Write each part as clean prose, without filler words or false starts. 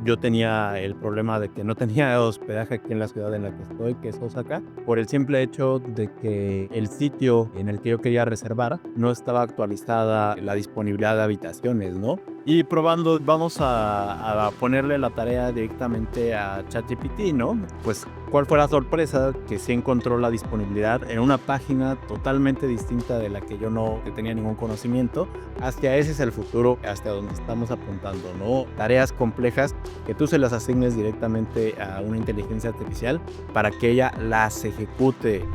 Yo tenía el problema de que no tenía hospedaje aquí en la ciudad en la que estoy, que es Osaka, por el simple hecho de que el sitio en el que yo quería reservar no estaba actualizada la disponibilidad de habitaciones, ¿no? Y probando, vamos a ponerle la tarea directamente a ChatGPT, ¿no? Pues, ¿cuál fue la sorpresa? Que sí encontró la disponibilidad en una página totalmente distinta de la que yo no tenía ningún conocimiento. Hacia ese es el futuro, hacia donde estamos apuntando, ¿no? Tareas complejas que tú se las asignes directamente a una inteligencia artificial para que ella las ejecute.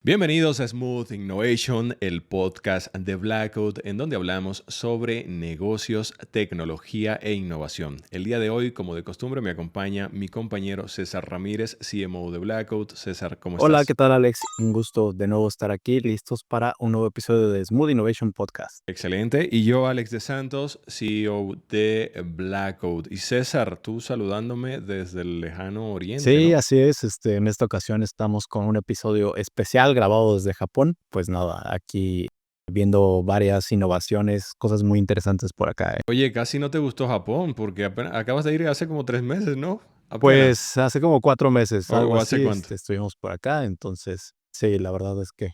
Bienvenidos a Smooth Innovation, el podcast de Blackout, en donde hablamos sobre negocios, tecnología e innovación. El día de hoy, como de costumbre, me acompaña mi compañero César Ramírez, CMO de Blackout. César, ¿cómo Hola, estás? ¿qué tal, Alex? Un gusto de nuevo estar aquí, listos para un nuevo episodio de Smooth Innovation Podcast. Excelente. Y yo, Alex de Santos, CEO de Blackout. Y César, tú saludándome desde el lejano oriente, Sí, ¿no? así es. En esta ocasión estamos con un episodio especial grabado desde Japón. Pues nada, aquí viendo varias innovaciones, cosas muy interesantes por acá. Oye, casi no te gustó Japón, porque acabas de ir hace como 3 meses, ¿no? Apenas. Pues hace como 4 meses, ¿O, algo o hace así, cuánto? estuvimos por acá. Entonces, sí, la verdad es que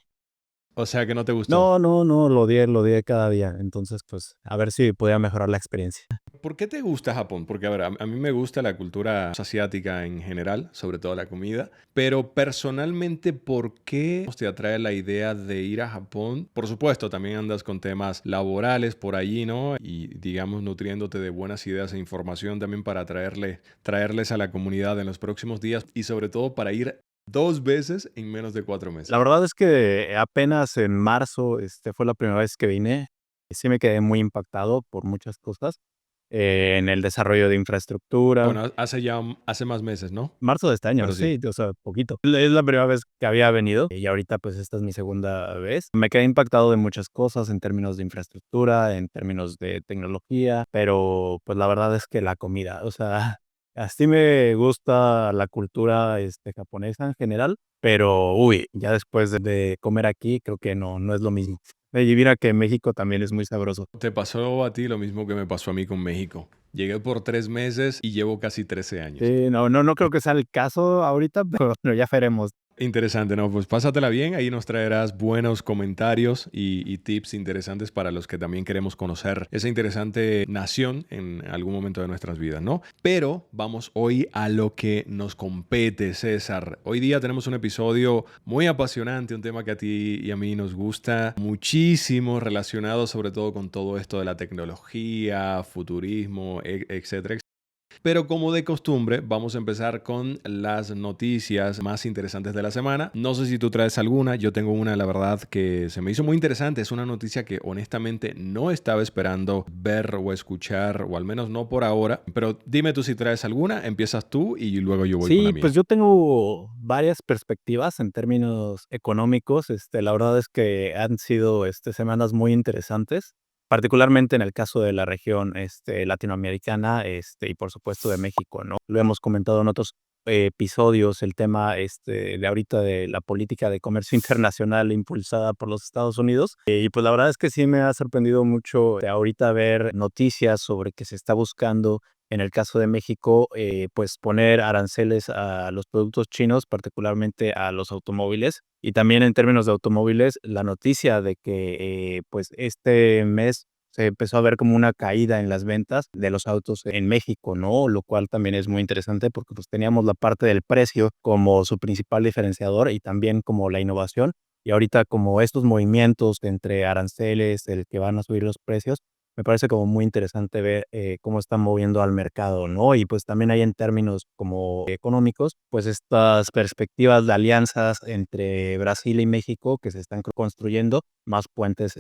O sea que no te gustó. no, lo odié cada día. Entonces, pues, a ver si podía mejorar la experiencia. ¿Por qué te gusta Japón? Porque, a ver, a mí me gusta la cultura asiática en general, sobre todo la comida, pero personalmente, ¿por qué te atrae la idea de ir a Japón? Por supuesto, también andas con temas laborales por allí, ¿no? Y, digamos, nutriéndote de buenas ideas e información también para traerles a la comunidad en los próximos días y sobre todo para ir 2 veces en menos de 4 meses. La verdad es que apenas en marzo, fue la primera vez que vine. Sí me quedé muy impactado por muchas cosas, en el desarrollo de infraestructura. Bueno, hace más meses, ¿no? Marzo de este año, Pero sí. sí, o sea, poquito. Es la primera vez que había venido y ahorita, pues, esta es mi segunda vez. Me quedé impactado de muchas cosas en términos de infraestructura, en términos de tecnología, pero, pues, la verdad es que la comida, o sea, así me gusta la cultura, japonesa en general, pero, uy, ya después de comer aquí, creo que no es lo mismo. Y mira que México también es muy sabroso. Te pasó a ti lo mismo que me pasó a mí con México. Llegué por 3 meses y llevo casi 13 años. Sí, no creo que sea el caso ahorita, pero ya veremos. Interesante, ¿no? Pues pásatela bien, ahí nos traerás buenos comentarios y tips interesantes para los que también queremos conocer esa interesante nación en algún momento de nuestras vidas, ¿no? Pero vamos hoy a lo que nos compete, César. Hoy día tenemos un episodio muy apasionante, un tema que a ti y a mí nos gusta muchísimo, relacionado sobre todo con todo esto de la tecnología, futurismo, etcétera. Pero como de costumbre, vamos a empezar con las noticias más interesantes de la semana. No sé si tú traes alguna, yo tengo una, la verdad, que se me hizo muy interesante. Es una noticia que honestamente no estaba esperando ver o escuchar, o al menos no por ahora. Pero dime tú si traes alguna, empiezas tú y luego yo voy con la Sí, pues mía. yo tengo varias perspectivas en términos económicos. La verdad es que han sido, semanas muy interesantes, particularmente en el caso de la región, latinoamericana, y por supuesto de México, ¿no? Lo hemos comentado en otros episodios, el tema, de ahorita de la política de comercio internacional impulsada por los Estados Unidos. Y pues la verdad es que sí me ha sorprendido mucho ahorita ver noticias sobre que se está buscando en el caso de México, pues poner aranceles a los productos chinos, particularmente a los automóviles. Y también en términos de automóviles, la noticia de que, pues este mes se empezó a ver como una caída en las ventas de los autos en México, ¿no? Lo cual también es muy interesante porque pues teníamos la parte del precio como su principal diferenciador y también como la innovación. Y ahorita como estos movimientos entre aranceles, el que van a subir los precios, me parece como muy interesante ver, cómo están moviendo al mercado, ¿no? Y, pues, también hay en términos como económicos, pues, estas perspectivas de alianzas entre Brasil y México que se están construyendo, más puentes,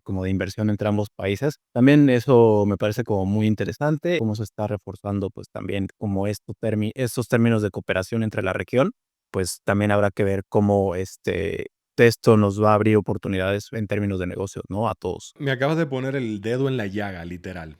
como de inversión entre ambos países. También eso me parece como muy interesante, cómo se está reforzando, pues, también como estos términos de cooperación entre la región, pues, también habrá que ver cómo, esto nos va a abrir oportunidades en términos de negocios, ¿no? A todos. Me acabas de poner el dedo en la llaga, literal,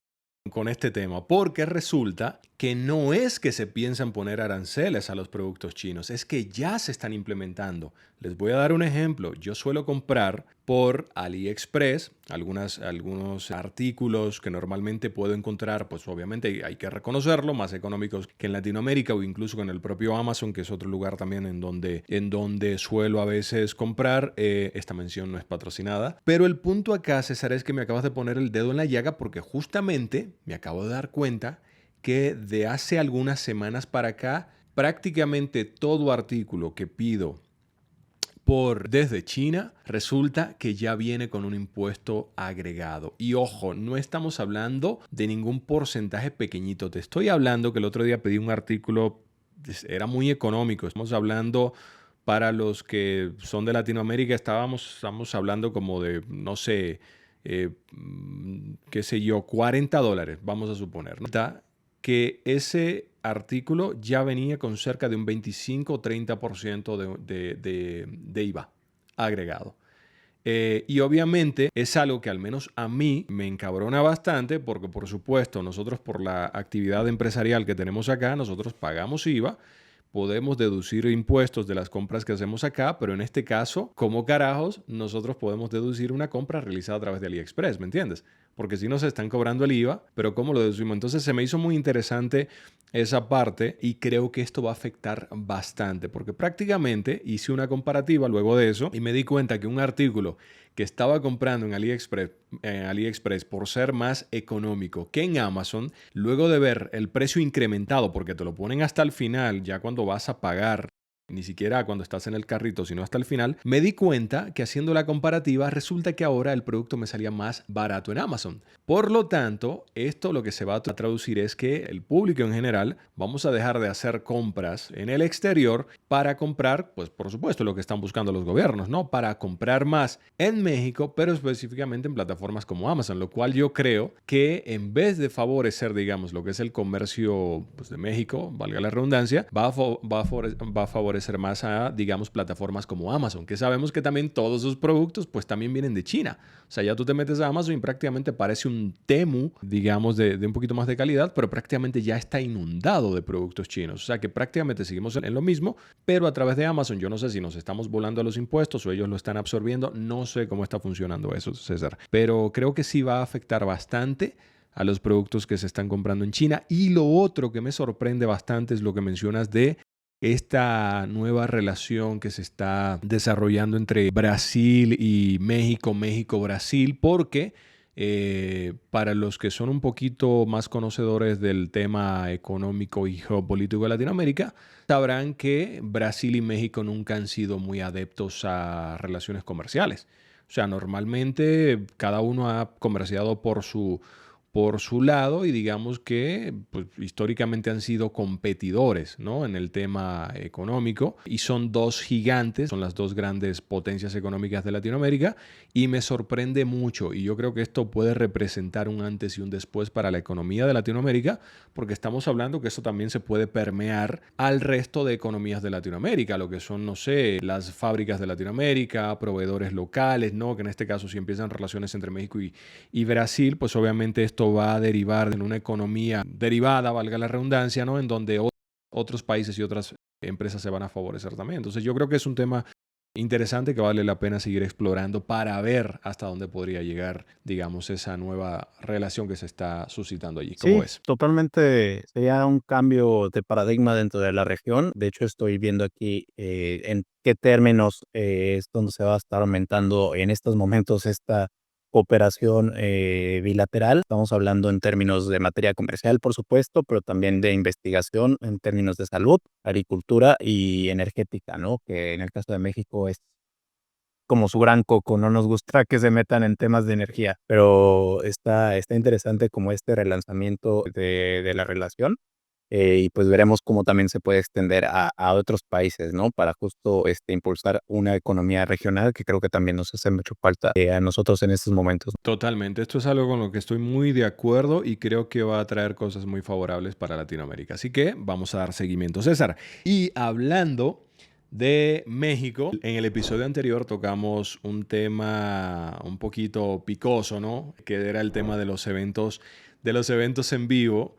con este tema, porque resulta que no es que se piensan poner aranceles a los productos chinos, es que ya se están implementando. Les voy a dar un ejemplo. Yo suelo comprar por AliExpress, algunos artículos que normalmente puedo encontrar, pues obviamente hay que reconocerlo, más económicos que en Latinoamérica o incluso con el propio Amazon, que es otro lugar también en donde suelo a veces comprar. Esta mención no es patrocinada. Pero el punto acá, César, es que me acabas de poner el dedo en la llaga porque justamente me acabo de dar cuenta que de hace algunas semanas para acá, prácticamente todo artículo que pido desde China, resulta que ya viene con un impuesto agregado. Y ojo, no estamos hablando de ningún porcentaje pequeñito. Te estoy hablando que el otro día pedí un artículo, era muy económico. Estamos hablando, para los que son de Latinoamérica, estamos hablando como de, no sé, qué sé yo, $40, vamos a suponer, ¿no? Está que ese artículo ya venía con cerca de un 25 o 30% de IVA agregado. Y obviamente es algo que al menos a mí me encabrona bastante porque por supuesto nosotros por la actividad empresarial que tenemos acá, nosotros pagamos IVA, podemos deducir impuestos de las compras que hacemos acá, pero en este caso, ¿cómo carajos nosotros podemos deducir una compra realizada a través de AliExpress? ¿Me entiendes? Porque si nos están cobrando el IVA, pero ¿cómo lo deducimos? Entonces se me hizo muy interesante esa parte y creo que esto va a afectar bastante porque prácticamente hice una comparativa luego de eso y me di cuenta que un artículo que estaba comprando en AliExpress por ser más económico que en Amazon, luego de ver el precio incrementado, porque te lo ponen hasta el final, ya cuando vas a pagar, ni siquiera cuando estás en el carrito, sino hasta el final, me di cuenta que haciendo la comparativa resulta que ahora el producto me salía más barato en Amazon. Por lo tanto, esto lo que se va a traducir es que el público en general vamos a dejar de hacer compras en el exterior para comprar, pues por supuesto, lo que están buscando los gobiernos, ¿no? Para comprar más en México, pero específicamente en plataformas como Amazon, lo cual yo creo que en vez de favorecer, digamos, lo que es el comercio pues, de México, valga la redundancia, va a favorecer más a, digamos, plataformas como Amazon, que sabemos que también todos sus productos pues también vienen de China. O sea, ya tú te metes a Amazon y prácticamente parece un Temu, digamos, de un poquito más de calidad, pero prácticamente ya está inundado de productos chinos. O sea, que prácticamente seguimos en lo mismo, pero a través de Amazon. Yo no sé si nos estamos volando a los impuestos o ellos lo están absorbiendo. No sé cómo está funcionando eso, César. Pero creo que sí va a afectar bastante a los productos que se están comprando en China. Y lo otro que me sorprende bastante es lo que mencionas de esta nueva relación que se está desarrollando entre Brasil y México, México-Brasil, porque para los que son un poquito más conocedores del tema económico y geopolítico de Latinoamérica, sabrán que Brasil y México nunca han sido muy adeptos a relaciones comerciales. O sea, normalmente cada uno ha comerciado por su lado y digamos que pues, históricamente han sido competidores, ¿no? En el tema económico y son dos gigantes, son las dos grandes potencias económicas de Latinoamérica y me sorprende mucho y yo creo que esto puede representar un antes y un después para la economía de Latinoamérica porque estamos hablando que eso también se puede permear al resto de economías de Latinoamérica, lo que son, no sé, las fábricas de Latinoamérica, proveedores locales, ¿no? Que en este caso si empiezan relaciones entre México y Brasil, pues obviamente esto va a derivar en una economía derivada, valga la redundancia, ¿no? En donde otros países y otras empresas se van a favorecer también. Entonces yo creo que es un tema interesante que vale la pena seguir explorando para ver hasta dónde podría llegar, digamos, esa nueva relación que se está suscitando allí. ¿Cómo Sí, ves? totalmente sería un cambio de paradigma dentro de la región. De hecho, estoy viendo aquí, en qué términos, es donde se va a estar aumentando en estos momentos esta cooperación, bilateral. Estamos hablando en términos de materia comercial, por supuesto, pero también de investigación en términos de salud, agricultura y energética, ¿no? Que en el caso de México es como su gran coco, no nos gusta que se metan en temas de energía, pero está interesante como este relanzamiento de la relación, y pues veremos cómo también se puede extender a otros países, ¿no? Para justo, impulsar una economía regional que creo que también nos hace mucho falta, a nosotros en estos momentos. Totalmente, esto es algo con lo que estoy muy de acuerdo y creo que va a traer cosas muy favorables para Latinoamérica. Así que vamos a dar seguimiento, César. Y hablando de México, en el episodio anterior tocamos un tema un poquito picoso, ¿no? Que era el tema de los eventos en vivo.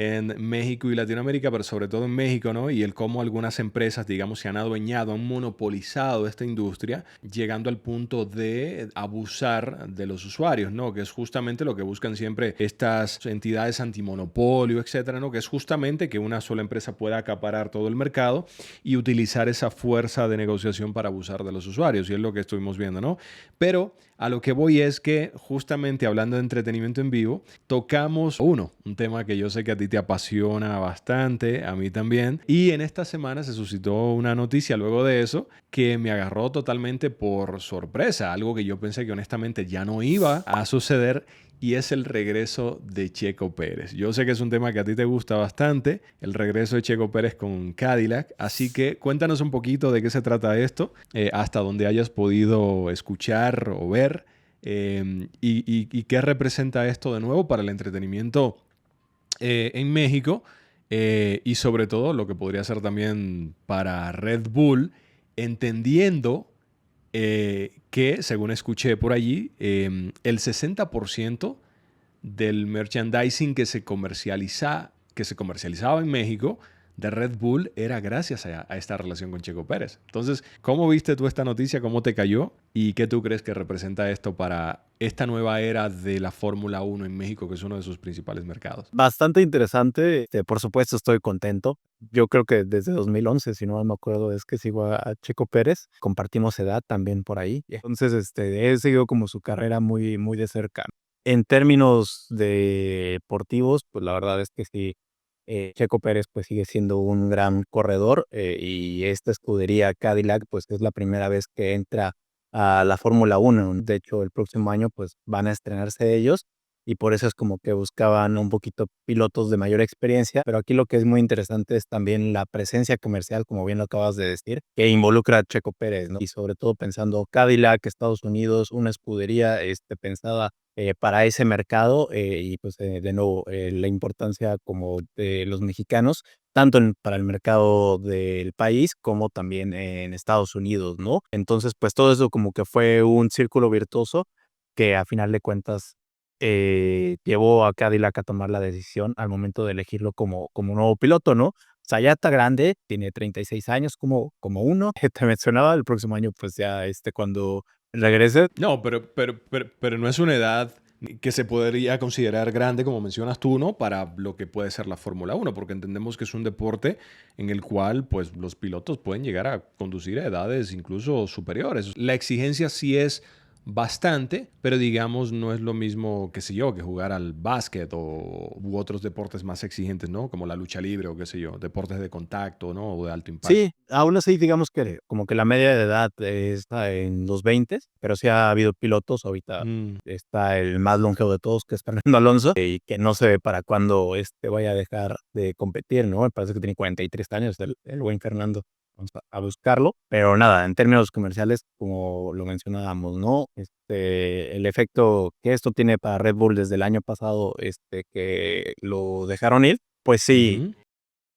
en México y Latinoamérica, pero sobre todo en México, ¿no? Y el cómo algunas empresas, digamos, se han adueñado, han monopolizado esta industria, llegando al punto de abusar de los usuarios, ¿no? Que es justamente lo que buscan siempre estas entidades antimonopolio, etcétera, ¿no? Que es justamente que una sola empresa pueda acaparar todo el mercado y utilizar esa fuerza de negociación para abusar de los usuarios. Y es lo que estuvimos viendo, ¿no? Pero a lo que voy es que justamente hablando de entretenimiento en vivo, tocamos un tema que yo sé que a ti te apasiona bastante, a mí también. Y en esta semana se suscitó una noticia luego de eso que me agarró totalmente por sorpresa, algo que yo pensé que honestamente ya no iba a suceder. Y es el regreso de Checo Pérez. Yo sé que es un tema que a ti te gusta bastante, el regreso de Checo Pérez con Cadillac. Así que cuéntanos un poquito de qué se trata esto, hasta donde hayas podido escuchar o ver, y qué representa esto de nuevo para el entretenimiento en México, y sobre todo lo que podría ser también para Red Bull, entendiendo que, según escuché por allí, el 60% del merchandising que se comercializaba en México de Red Bull era gracias a esta relación con Checo Pérez. Entonces, ¿cómo viste tú esta noticia? ¿Cómo te cayó? ¿Y qué tú crees que representa esto para esta nueva era de la Fórmula 1 en México, que es uno de sus principales mercados? Bastante interesante, por supuesto estoy contento. Yo creo que desde 2011, si no mal me acuerdo, es que sigo a Checo Pérez, compartimos edad también por ahí. Entonces, he seguido como su carrera muy, muy de cerca. En términos deportivos, pues la verdad es que sí, Checo Pérez pues sigue siendo un gran corredor, y esta escudería Cadillac pues es la primera vez que entra a la Fórmula 1. De hecho, el próximo año pues van a estrenarse ellos y por eso es como que buscaban un poquito pilotos de mayor experiencia, pero aquí lo que es muy interesante es también la presencia comercial, como bien lo acabas de decir, que involucra a Checo Pérez, ¿no? Y sobre todo pensando Cadillac, Estados Unidos, una escudería pensada para ese mercado, y pues de nuevo la importancia como de los mexicanos, tanto para el mercado del país como también en Estados Unidos, ¿no? Entonces, pues todo eso como que fue un círculo virtuoso que a final de cuentas llevó a Cadillac a tomar la decisión al momento de elegirlo como nuevo piloto, ¿no? O sea, ya está grande, tiene 36 años como uno. Te mencionaba, el próximo año, pues ya cuando regrese. No, pero no es una edad que se podría considerar grande, como mencionas tú, ¿no? Para lo que puede ser la Fórmula 1, porque entendemos que es un deporte en el cual pues, los pilotos pueden llegar a conducir a edades incluso superiores. La exigencia sí es bastante, pero digamos no es lo mismo, qué sé yo, que jugar al básquet u otros deportes más exigentes, ¿no? Como la lucha libre o qué sé yo, deportes de contacto, ¿no? O de alto impacto. Sí, aún así, digamos que como que la media de edad está en los 20, pero sí ha habido pilotos. Ahorita Mm. está el más longevo de todos, que es Fernando Alonso, y que no se ve para cuándo vaya a dejar de competir, ¿no? Me parece que tiene 43 años el buen Fernando. Vamos a buscarlo. Pero nada, en términos comerciales, como lo mencionábamos, ¿no? El efecto que esto tiene para Red Bull desde el año pasado, que lo dejaron ir, pues sí, Ujú.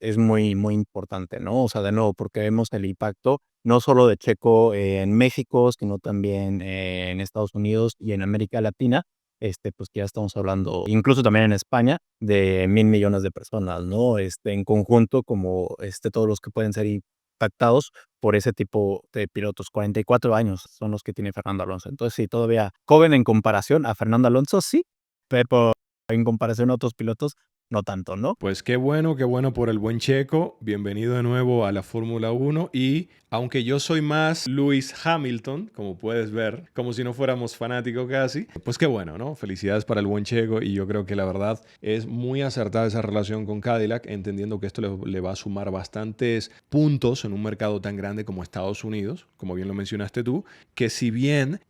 es muy, muy importante, ¿no? O sea, de nuevo, porque vemos el impacto no solo de Checo en México, sino también en Estados Unidos y en América Latina, pues que ya estamos hablando, incluso también en España, de 1.000 millones de personas, ¿no? En conjunto, como todos los que pueden ser impactados por ese tipo de pilotos. 44 años son los que tiene Fernando Alonso. Entonces, sí, todavía joven en comparación a Fernando Alonso, sí, pero en comparación a otros pilotos, no tanto, ¿no? Pues qué bueno por el buen Checo. Bienvenido de nuevo a la Fórmula 1. Y aunque yo soy más Lewis Hamilton, como puedes ver, como si no fuéramos fanáticos casi, pues qué bueno, ¿no? Felicidades para el buen Checo. Y yo creo que la verdad es muy acertada esa relación con Cadillac, entendiendo que esto le va a sumar bastantes puntos en un mercado tan grande como Estados Unidos, como bien lo mencionaste tú, que si bien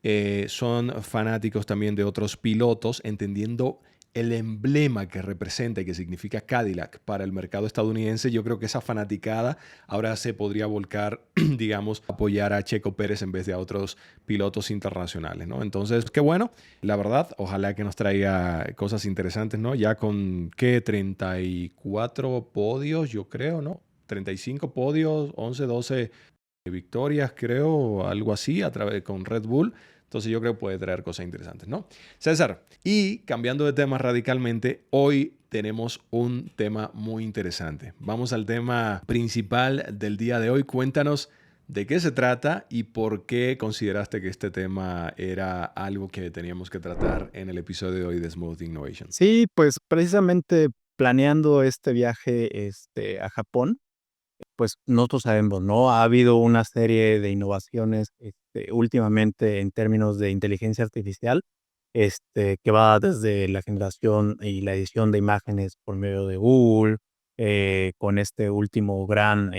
son fanáticos también de otros pilotos, entendiendo el emblema que representa y que significa Cadillac para el mercado estadounidense, yo creo que esa fanaticada ahora se podría volcar, digamos, a apoyar a Checo Pérez en vez de a otros pilotos internacionales, ¿no? Entonces, qué bueno, la verdad, ojalá que nos traiga cosas interesantes, ¿no? Ya con, ¿qué? 34 podios, yo creo, ¿no? 35 podios, 11, 12 victorias, creo, algo así, a través con Red Bull. Entonces yo creo que puede traer cosas interesantes, ¿no? César, y cambiando de tema radicalmente, hoy tenemos un tema muy interesante. Vamos al tema principal del día de hoy. Cuéntanos de qué se trata y por qué consideraste que este tema era algo que teníamos que tratar en el episodio de hoy de Smooth Innovation. Sí, pues precisamente planeando este viaje a Japón, pues nosotros sabemos, ¿no? Ha habido una serie de innovaciones últimamente en términos de inteligencia artificial, que va desde la generación y la edición de imágenes por medio de Google, con este último gran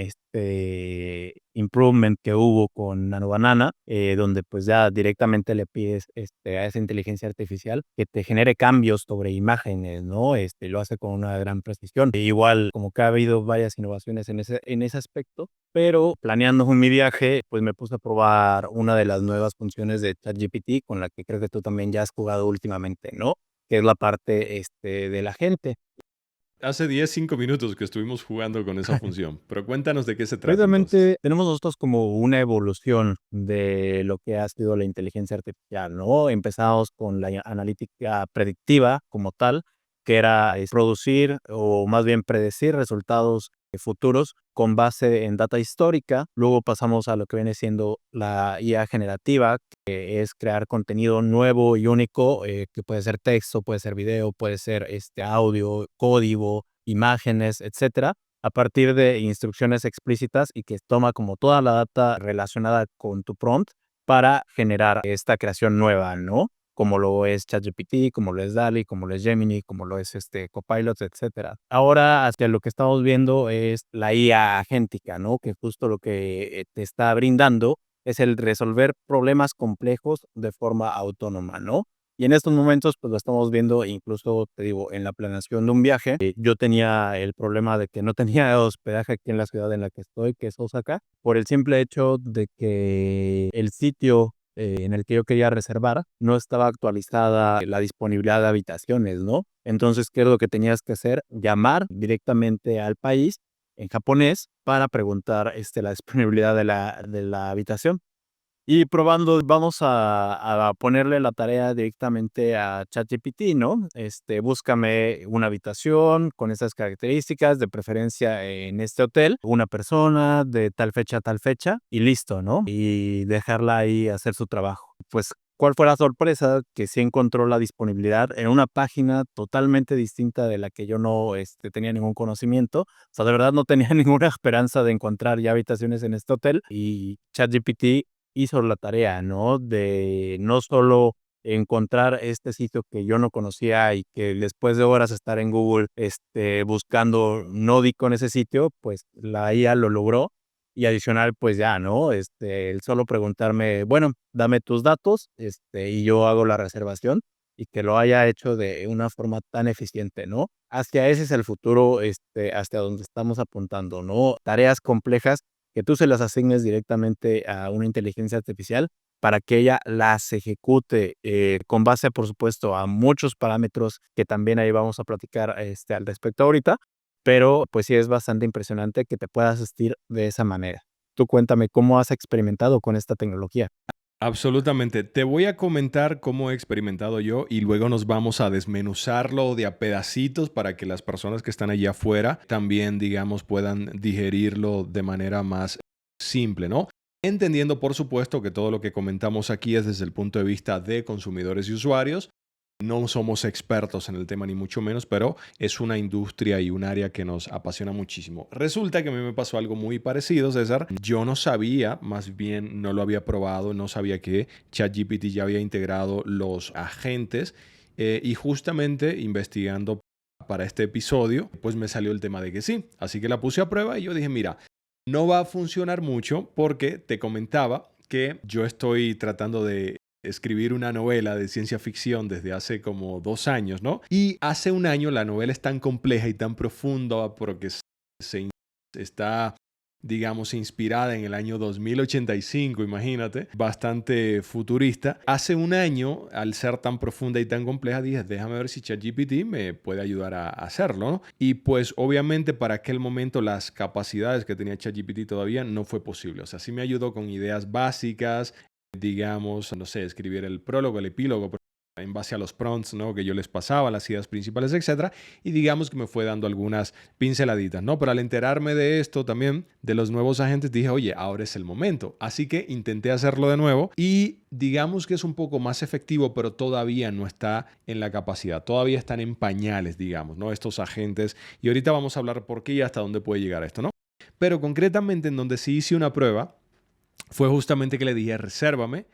improvement que hubo con Nano Banana, donde pues ya directamente le pides a esa inteligencia artificial que te genere cambios sobre imágenes, ¿no? Lo hace con una gran precisión. E igual, como que ha habido varias innovaciones en ese aspecto, pero planeando mi viaje, pues me puse a probar una de las nuevas funciones de ChatGPT, con la que creo que tú también ya has jugado últimamente, ¿no? Que es la parte de la gente. Hace 5 minutos que estuvimos jugando con esa función, pero cuéntanos de qué se trata entonces. Precisamente tenemos nosotros como una evolución de lo que ha sido la inteligencia artificial, ¿no? Empezamos con la analítica predictiva como tal, que era producir o más bien predecir resultados futuros con base en data histórica. Luego pasamos a lo que viene siendo la IA generativa, que es crear contenido nuevo y único, que puede ser texto, puede ser video, puede ser audio, código, imágenes, etcétera, a partir de instrucciones explícitas y que toma como toda la data relacionada con tu prompt para generar esta creación nueva, ¿no? Como lo es ChatGPT, como lo es DALL-E, como lo es Gemini, como lo es Copilot, etcétera. Ahora, hacia lo que estamos viendo es la IA agéntica, ¿no? Que justo lo que te está brindando es el resolver problemas complejos de forma autónoma, ¿no? Y en estos momentos, pues lo estamos viendo, incluso te digo, en la planeación de un viaje. Yo tenía el problema de que no tenía hospedaje aquí en la ciudad en la que estoy, que es Osaka, por el simple hecho de que el sitio en el que yo quería reservar no estaba actualizada la disponibilidad de habitaciones, ¿no? Entonces, ¿qué es lo que tenías que hacer? Llamar directamente al país en japonés para preguntar la disponibilidad de la habitación. Y probando, vamos a ponerle la tarea directamente a ChatGPT, ¿no? Búscame una habitación con estas características, de preferencia en este hotel, una persona de tal fecha a tal fecha, y listo, ¿no? Y dejarla ahí hacer su trabajo. Pues, ¿cuál fue la sorpresa? Que sí encontró la disponibilidad en una página totalmente distinta de la que yo no tenía ningún conocimiento. O sea, de verdad no tenía ninguna esperanza de encontrar ya habitaciones en este hotel, y ChatGPT hizo la tarea, ¿no? De no solo encontrar este sitio que yo no conocía y que después de horas estar en Google, buscando, no di con ese sitio, pues la IA lo logró. Y adicional, pues ya, ¿no? El solo preguntarme, bueno, dame tus datos, y yo hago la reservación, y que lo haya hecho de una forma tan eficiente, ¿no? Hacia ese es el futuro, hacia donde estamos apuntando, ¿no? Tareas complejas que tú se las asignes directamente a una inteligencia artificial para que ella las ejecute, con base, por supuesto, a muchos parámetros que también ahí vamos a platicar, al respecto ahorita, pero, pues sí es bastante impresionante que te pueda asistir de esa manera. Tú cuéntame, ¿cómo has experimentado con esta tecnología? Absolutamente. Te voy a comentar cómo he experimentado yo y luego nos vamos a desmenuzarlo de a pedacitos para que las personas que están allá afuera también, digamos, puedan digerirlo de manera más simple, ¿no? Entendiendo, por supuesto, que todo lo que comentamos aquí es desde el punto de vista de consumidores y usuarios. No somos expertos en el tema ni mucho menos, pero es una industria y un área que nos apasiona muchísimo. Resulta que a mí me pasó algo muy parecido, César. Yo no sabía, más bien no lo había probado, no sabía que ChatGPT ya había integrado los agentes y justamente investigando para este episodio, pues me salió el tema de que sí. Así que la puse a prueba y yo dije, mira, no va a funcionar mucho porque te comentaba que yo estoy tratando de escribir una novela de ciencia ficción desde hace como 2 años, ¿no? Y hace un año la novela es tan compleja y tan profunda porque está, digamos, inspirada en el año 2085, imagínate, bastante futurista. Hace un año, al ser tan profunda y tan compleja, dije, déjame ver si ChatGPT me puede ayudar a hacerlo, ¿no? Y pues obviamente para aquel momento las capacidades que tenía ChatGPT todavía no fue posible. O sea, sí me ayudó con ideas básicas, digamos, no sé, escribir el prólogo, el epílogo, en base a los prompts, ¿no?, que yo les pasaba, las ideas principales, etcétera, y digamos que me fue dando algunas pinceladitas, ¿no? Pero al enterarme de esto también, de los nuevos agentes, dije, oye, ahora es el momento. Así que intenté hacerlo de nuevo y digamos que es un poco más efectivo, pero todavía no está en la capacidad. Todavía están en pañales, digamos, ¿no? Estos agentes. Y ahorita vamos a hablar por qué y hasta dónde puede llegar esto, ¿no? Pero concretamente en donde sí hice una prueba fue justamente que le dije, resérvame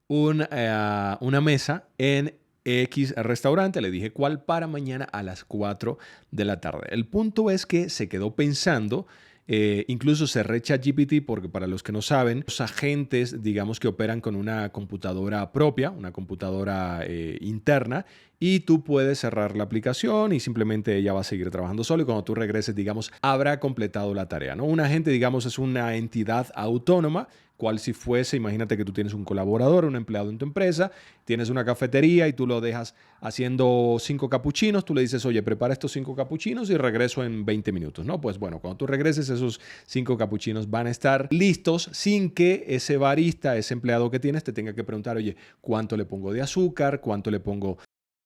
una mesa en X restaurante. Le dije cuál para mañana a las 4 de la tarde. El punto es que se quedó pensando. Incluso cerré ChatGPT porque, para los que no saben, los agentes, digamos que operan con una computadora propia, una computadora interna, y tú puedes cerrar la aplicación y simplemente ella va a seguir trabajando solo, y cuando tú regreses, digamos, habrá completado la tarea, ¿no? Un agente, digamos, es una entidad autónoma, cual si fuese, imagínate que tú tienes un colaborador, un empleado en tu empresa, tienes una cafetería y tú lo dejas haciendo 5 capuchinos, tú le dices, oye, prepara estos 5 capuchinos y regreso en 20 minutos, ¿no? Pues bueno, cuando tú regreses, esos 5 capuchinos van a estar listos sin que ese barista, ese empleado que tienes, te tenga que preguntar, oye, ¿cuánto le pongo de azúcar? ¿Cuánto le pongo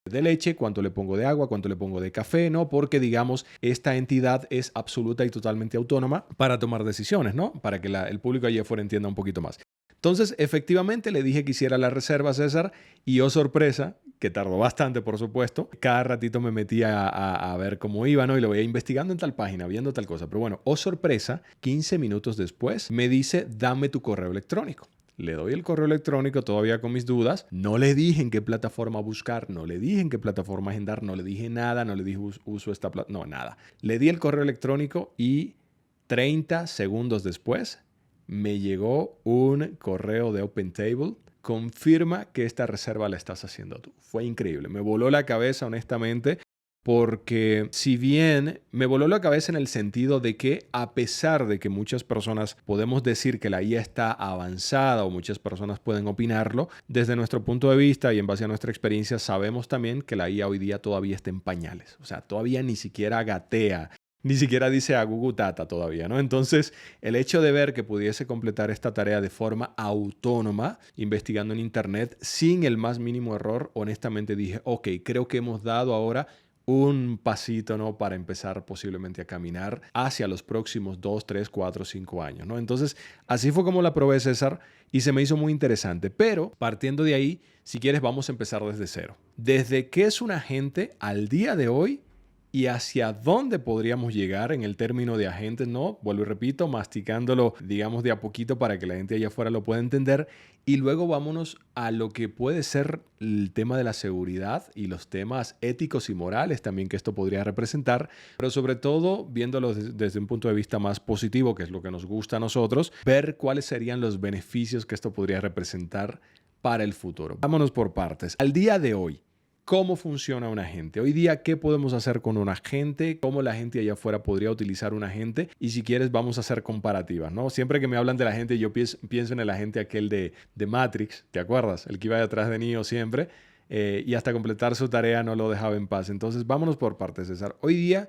de leche? ¿Cuánto le pongo de agua? ¿Cuánto le pongo de café? ¿No? Porque, digamos, esta entidad es absoluta y totalmente autónoma para tomar decisiones, ¿no? Para que el público allá afuera entienda un poquito más. Entonces, efectivamente, le dije que hiciera la reserva a César y, oh sorpresa, que tardó bastante, por supuesto. Cada ratito me metía a ver cómo iba, ¿no? Y lo veía investigando en tal página, viendo tal cosa. Pero bueno, oh sorpresa, 15 minutos después me dice, dame tu correo electrónico. Le doy el correo electrónico todavía con mis dudas. No le dije en qué plataforma buscar, no le dije en qué plataforma agendar, no le dije nada, no le dije uso esta plataforma, no, nada. Le di el correo electrónico y 30 segundos después me llegó un correo de OpenTable. Confirma que esta reserva la estás haciendo tú. Fue increíble. Me voló la cabeza, honestamente, porque si bien me voló la cabeza en el sentido de que, a pesar de que muchas personas podemos decir que la IA está avanzada o muchas personas pueden opinarlo, desde nuestro punto de vista y en base a nuestra experiencia sabemos también que la IA hoy día todavía está en pañales. O sea, todavía ni siquiera gatea, ni siquiera dice a Google Tata todavía, ¿no? Entonces, el hecho de ver que pudiese completar esta tarea de forma autónoma, investigando en Internet, sin el más mínimo error, honestamente dije, ok, creo que hemos dado ahora un pasito, ¿no?, para empezar posiblemente a caminar hacia los próximos 2, 3, 4, 5 años, ¿no? Entonces, así fue como la probé, César, y se me hizo muy interesante. Pero, partiendo de ahí, si quieres, vamos a empezar desde cero. ¿Desde qué es un agente al día de hoy y hacia dónde podríamos llegar en el término de agentes? No, vuelvo y repito, masticándolo, digamos, de a poquito para que la gente allá afuera lo pueda entender. Y luego vámonos a lo que puede ser el tema de la seguridad y los temas éticos y morales también que esto podría representar, pero sobre todo viéndolo desde un punto de vista más positivo, que es lo que nos gusta a nosotros, ver cuáles serían los beneficios que esto podría representar para el futuro. Vámonos por partes. Al día de hoy, ¿cómo funciona un agente? Hoy día, ¿qué podemos hacer con un agente? ¿Cómo la gente allá afuera podría utilizar un agente? Y si quieres, vamos a hacer comparativas, ¿no? Siempre que me hablan del agente, yo pienso en el agente aquel de Matrix, ¿te acuerdas? El que iba detrás de Neo siempre, y hasta completar su tarea no lo dejaba en paz. Entonces, vámonos por partes, César. Hoy día,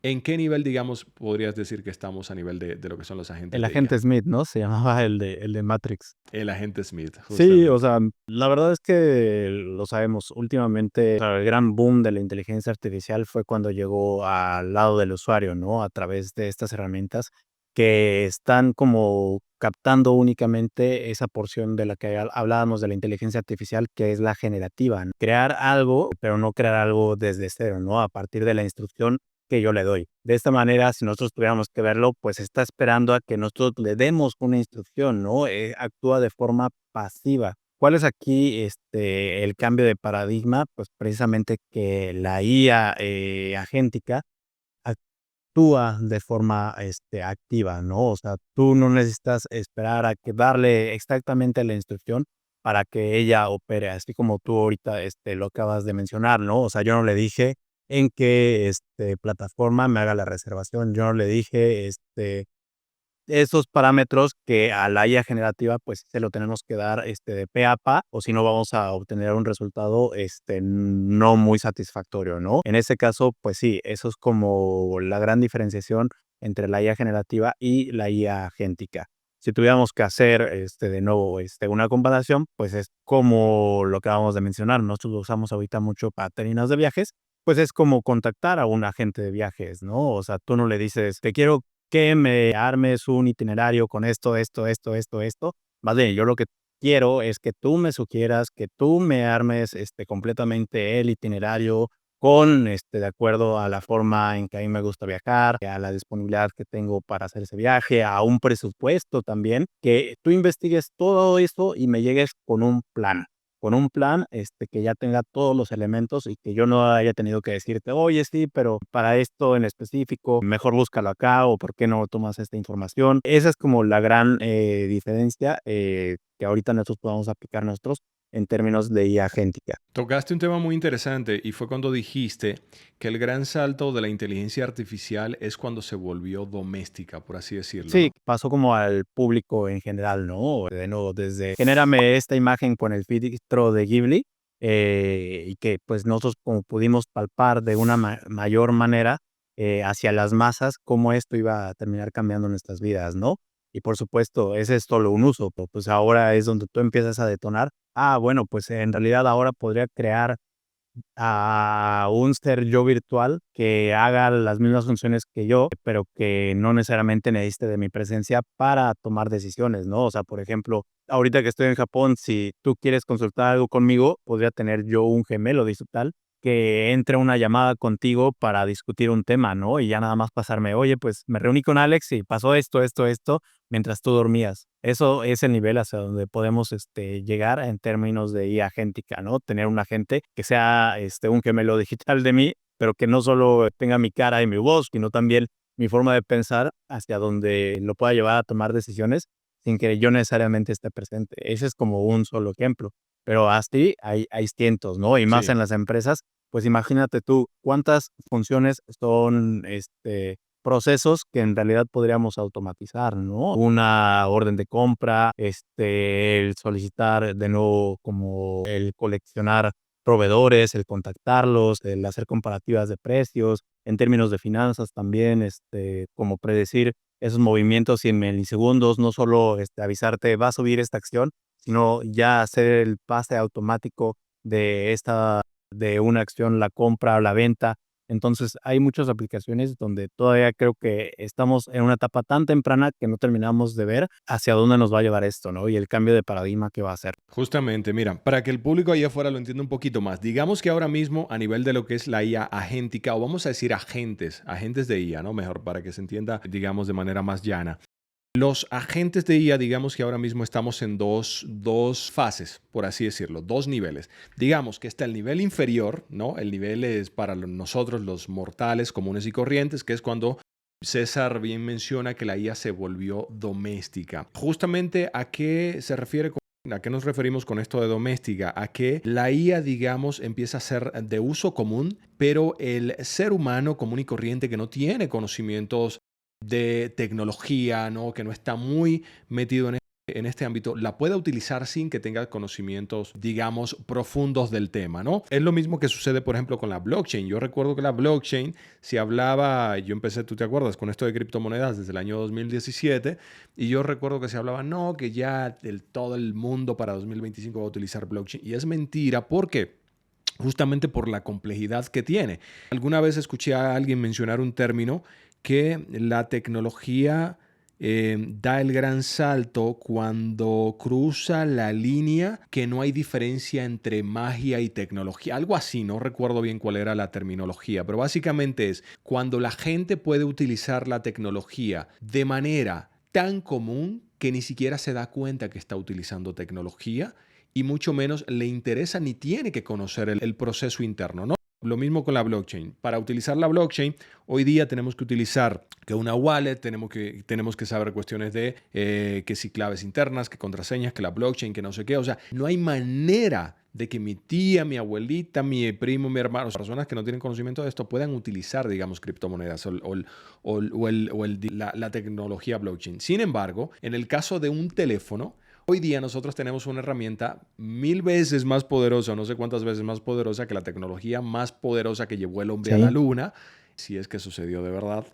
¿en qué nivel, digamos, podrías decir que estamos a nivel de lo que son los agentes El de IA? agente Smith, ¿no? Se llamaba el de Matrix. El agente Smith, Sí, o justamente. sea, la verdad es que lo sabemos. Últimamente, o sea, el gran boom de la inteligencia artificial fue cuando llegó al lado del usuario, ¿no? A través de estas herramientas que están como captando únicamente esa porción de la que hablábamos de la inteligencia artificial, que es la generativa, ¿no? Crear algo, pero no crear algo desde cero, ¿no? A partir de la instrucción que yo le doy. De esta manera, si nosotros tuviéramos que verlo, pues está esperando a que nosotros le demos una instrucción, ¿no? Actúa de forma pasiva. ¿Cuál es aquí el cambio de paradigma? Pues precisamente que la IA agéntica actúa de forma activa, ¿no? O sea, tú no necesitas esperar a que darle exactamente la instrucción para que ella opere, así como tú ahorita lo acabas de mencionar, ¿no? O sea, yo no le dije en qué plataforma me haga la reservación, yo no le dije esos parámetros que a la IA generativa, pues, se lo tenemos que dar, de pe a pa, o si no vamos a obtener un resultado, no muy satisfactorio, ¿no? En ese caso, pues sí, eso es como la gran diferenciación entre la IA generativa y la IA agéntica. Si tuviéramos que hacer, de nuevo, una comparación, pues es como lo que acabamos de mencionar. Nosotros lo usamos ahorita mucho para términos de viajes, pues es como contactar a un agente de viajes, ¿no? O sea, tú no le dices: "Te quiero que me armes un itinerario con esto, esto, esto, esto, esto". Más bien, yo lo que quiero es que tú me sugieras, que tú me armes, completamente el itinerario con, de acuerdo a la forma en que a mí me gusta viajar, a la disponibilidad que tengo para hacer ese viaje, a un presupuesto también, que tú investigues todo eso y me llegues con un plan, que ya tenga todos los elementos y que yo no haya tenido que decirte: "Oye, sí, pero para esto en específico, mejor búscalo acá, o por qué no tomas esta información". Esa es como la gran, diferencia, que ahorita nosotros podamos aplicar nosotros en términos de IA agéntica. Tocaste un tema muy interesante y fue cuando dijiste que el gran salto de la inteligencia artificial es cuando se volvió doméstica, por así decirlo, Sí, ¿no? pasó como al público en general, ¿no? De nuevo, desde genérame esta imagen con el filtro de Ghibli, y que pues nosotros como pudimos palpar de una mayor manera hacia las masas cómo esto iba a terminar cambiando nuestras vidas, ¿no? Y por supuesto, ese es solo un uso, pero pues ahora es donde tú empiezas a detonar. Ah, bueno, pues en realidad ahora podría crear a un ser yo virtual que haga las mismas funciones que yo, pero que no necesariamente necesite de mi presencia para tomar decisiones, ¿no? O sea, por ejemplo, ahorita que estoy en Japón, si tú quieres consultar algo conmigo, podría tener yo un gemelo digital que entre a una llamada contigo para discutir un tema, ¿no? Y ya nada más pasarme, oye, pues me reuní con Alex y pasó esto, esto, esto, mientras tú dormías. Eso es el nivel hacia donde podemos llegar en términos de IA agéntica, ¿no? Tener un agente que sea un gemelo digital de mí, pero que no solo tenga mi cara y mi voz, sino también mi forma de pensar hacia donde lo pueda llevar a tomar decisiones sin que yo necesariamente esté presente. Ese es como un solo ejemplo, pero así hay cientos, ¿no? Y más Sí. en las empresas, pues imagínate tú cuántas funciones son procesos que en realidad podríamos automatizar, ¿no? Una orden de compra, el solicitar de nuevo como el coleccionar proveedores, el contactarlos, el hacer comparativas de precios, en términos de finanzas también, como predecir esos movimientos y en milisegundos, no solo avisarte va a subir esta acción, sino ya hacer el pase automático de de una acción, la compra o la venta. Entonces, hay muchas aplicaciones donde todavía creo que estamos en una etapa tan temprana que no terminamos de ver hacia dónde nos va a llevar esto, ¿no? Y el cambio de paradigma que va a hacer. Justamente, mira, para que el público allá afuera lo entienda un poquito más, digamos que ahora mismo a nivel de lo que es la IA agéntica, o vamos a decir agentes de IA, ¿no? Mejor para que se entienda, digamos, de manera más llana. Los agentes de IA, digamos que ahora mismo estamos en dos fases, por así decirlo, dos niveles. Digamos que está el nivel inferior, ¿no? El nivel es para nosotros, los mortales comunes y corrientes, que es cuando César bien menciona que la IA se volvió doméstica. Justamente, ¿a qué se refiere? ¿A qué nos referimos con esto de doméstica? A que la IA, digamos, empieza a ser de uso común, pero el ser humano común y corriente que no tiene conocimientos de tecnología, ¿no? Que no está muy metido en este ámbito, la pueda utilizar sin que tenga conocimientos, digamos, profundos del tema, ¿no? Es lo mismo que sucede, por ejemplo, con la blockchain. Yo recuerdo que la blockchain, se hablaba, yo empecé, tú te acuerdas, con esto de criptomonedas desde el año 2017, y yo recuerdo que se hablaba, no, que ya todo el mundo para 2025 va a utilizar blockchain, y es mentira, porque justamente por la complejidad que tiene. Alguna vez escuché a alguien mencionar un término que la tecnología da el gran salto cuando cruza la línea que no hay diferencia entre magia y tecnología. Algo así, no recuerdo bien cuál era la terminología, pero básicamente es cuando la gente puede utilizar la tecnología de manera tan común que ni siquiera se da cuenta que está utilizando tecnología y mucho menos le interesa ni tiene que conocer el proceso interno, ¿no? Lo mismo con la blockchain. Para utilizar la blockchain, hoy día tenemos que utilizar que una wallet, tenemos que saber cuestiones de que si claves internas, que contraseñas, que la blockchain, que no sé qué. O sea, no hay manera de que mi tía, mi abuelita, mi primo, mi hermano, personas que no tienen conocimiento de esto puedan utilizar, digamos, criptomonedas la tecnología blockchain. Sin embargo, en el caso de un teléfono, hoy día nosotros tenemos una herramienta 1000 veces más poderosa, no sé cuántas veces más poderosa que la tecnología más poderosa que llevó el hombre a la Sí. luna, si es que sucedió de verdad,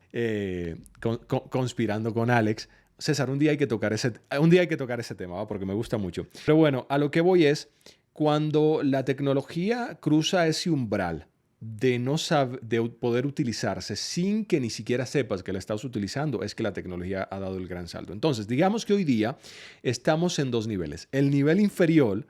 conspirando con Alex. César, un día hay que tocar ese tema, ¿va? Porque me gusta mucho. Pero bueno, a lo que voy es, cuando la tecnología cruza ese umbral de poder utilizarse sin que ni siquiera sepas que la estás utilizando, es que la tecnología ha dado el gran salto. Entonces, digamos que hoy día estamos en dos niveles. El nivel inferior,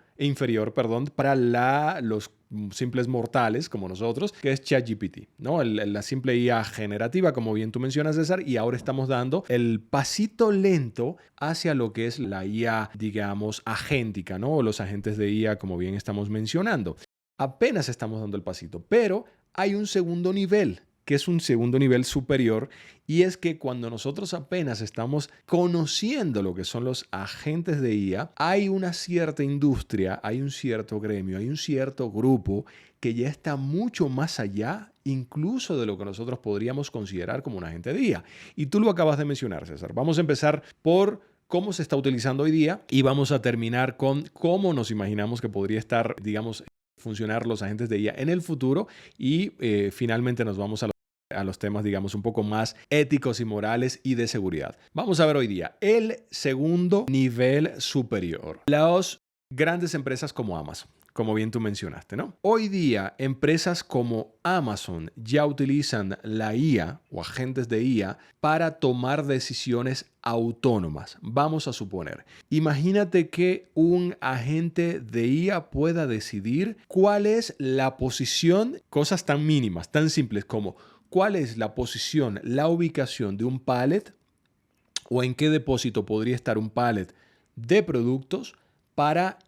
perdón, para los simples mortales como nosotros, que es ChatGPT, ¿no? La simple IA generativa, como bien tú mencionas, César, y ahora estamos dando el pasito lento hacia lo que es la IA, digamos, agéntica, ¿no? O los agentes de IA, como bien estamos mencionando. Apenas estamos dando el pasito, pero hay un segundo nivel, que es un segundo nivel superior, y es que cuando nosotros apenas estamos conociendo lo que son los agentes de IA, hay una cierta industria, hay un cierto gremio, hay un cierto grupo que ya está mucho más allá incluso de lo que nosotros podríamos considerar como un agente de IA. Y tú lo acabas de mencionar, César. Vamos a empezar por cómo se está utilizando hoy día y vamos a terminar con cómo nos imaginamos que podría estar, digamos, funcionar los agentes de IA en el futuro y finalmente nos vamos a los temas, digamos, un poco más éticos y morales y de seguridad. Vamos a ver hoy día el segundo nivel superior. Las grandes empresas como Amazon, como bien tú mencionaste, ¿no? Hoy día, empresas como Amazon ya utilizan la IA o agentes de IA para tomar decisiones autónomas. Vamos a suponer, imagínate que un agente de IA pueda decidir cuál es la posición, cosas tan mínimas, tan simples como cuál es la posición, la ubicación de un pallet o en qué depósito podría estar un pallet de productos para,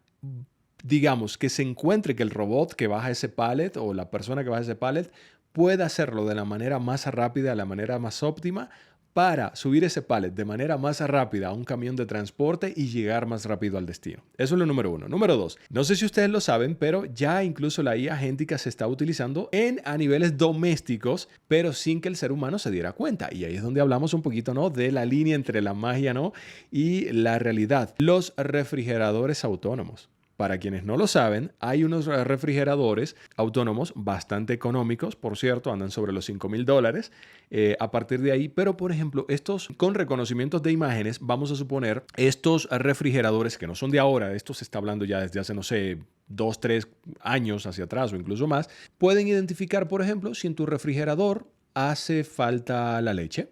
digamos, que se encuentre que el robot que baja ese pallet o la persona que baja ese pallet pueda hacerlo de la manera más rápida, de la manera más óptima para subir ese pallet de manera más rápida a un camión de transporte y llegar más rápido al destino. Eso es lo número uno. Número dos, no sé si ustedes lo saben, pero ya incluso la IA agéntica se está utilizando a niveles domésticos, pero sin que el ser humano se diera cuenta. Y ahí es donde hablamos un poquito, ¿no? De la línea entre la magia, ¿no? Y la realidad. Los refrigeradores autónomos. Para quienes no lo saben, hay unos refrigeradores autónomos bastante económicos, por cierto, andan sobre los $5,000 a partir de ahí, pero por ejemplo, estos con reconocimientos de imágenes, vamos a suponer, estos refrigeradores que no son de ahora, esto se está hablando ya desde hace, no sé, 2, 3 años hacia atrás o incluso más, pueden identificar, por ejemplo, si en tu refrigerador hace falta la leche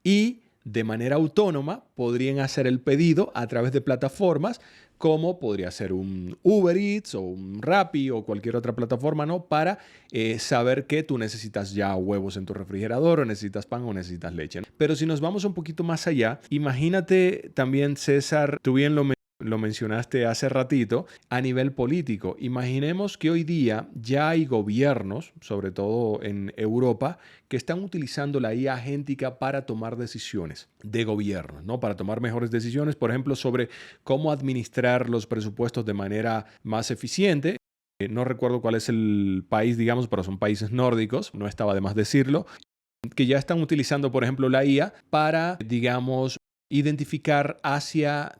y de manera autónoma podrían hacer el pedido a través de plataformas como podría ser un Uber Eats o un Rappi o cualquier otra plataforma, ¿no? Para saber que tú necesitas ya huevos en tu refrigerador o necesitas pan o necesitas leche, ¿no? Pero si nos vamos un poquito más allá, imagínate también, César, tú bien lo mencionaste hace ratito, a nivel político. Imaginemos que hoy día ya hay gobiernos, sobre todo en Europa, que están utilizando la IA agéntica para tomar decisiones de gobierno, ¿no? Para tomar mejores decisiones, por ejemplo, sobre cómo administrar los presupuestos de manera más eficiente. No recuerdo cuál es el país, digamos, pero son países nórdicos, no estaba de más decirlo, que ya están utilizando, por ejemplo, la IA para, digamos, identificar hacia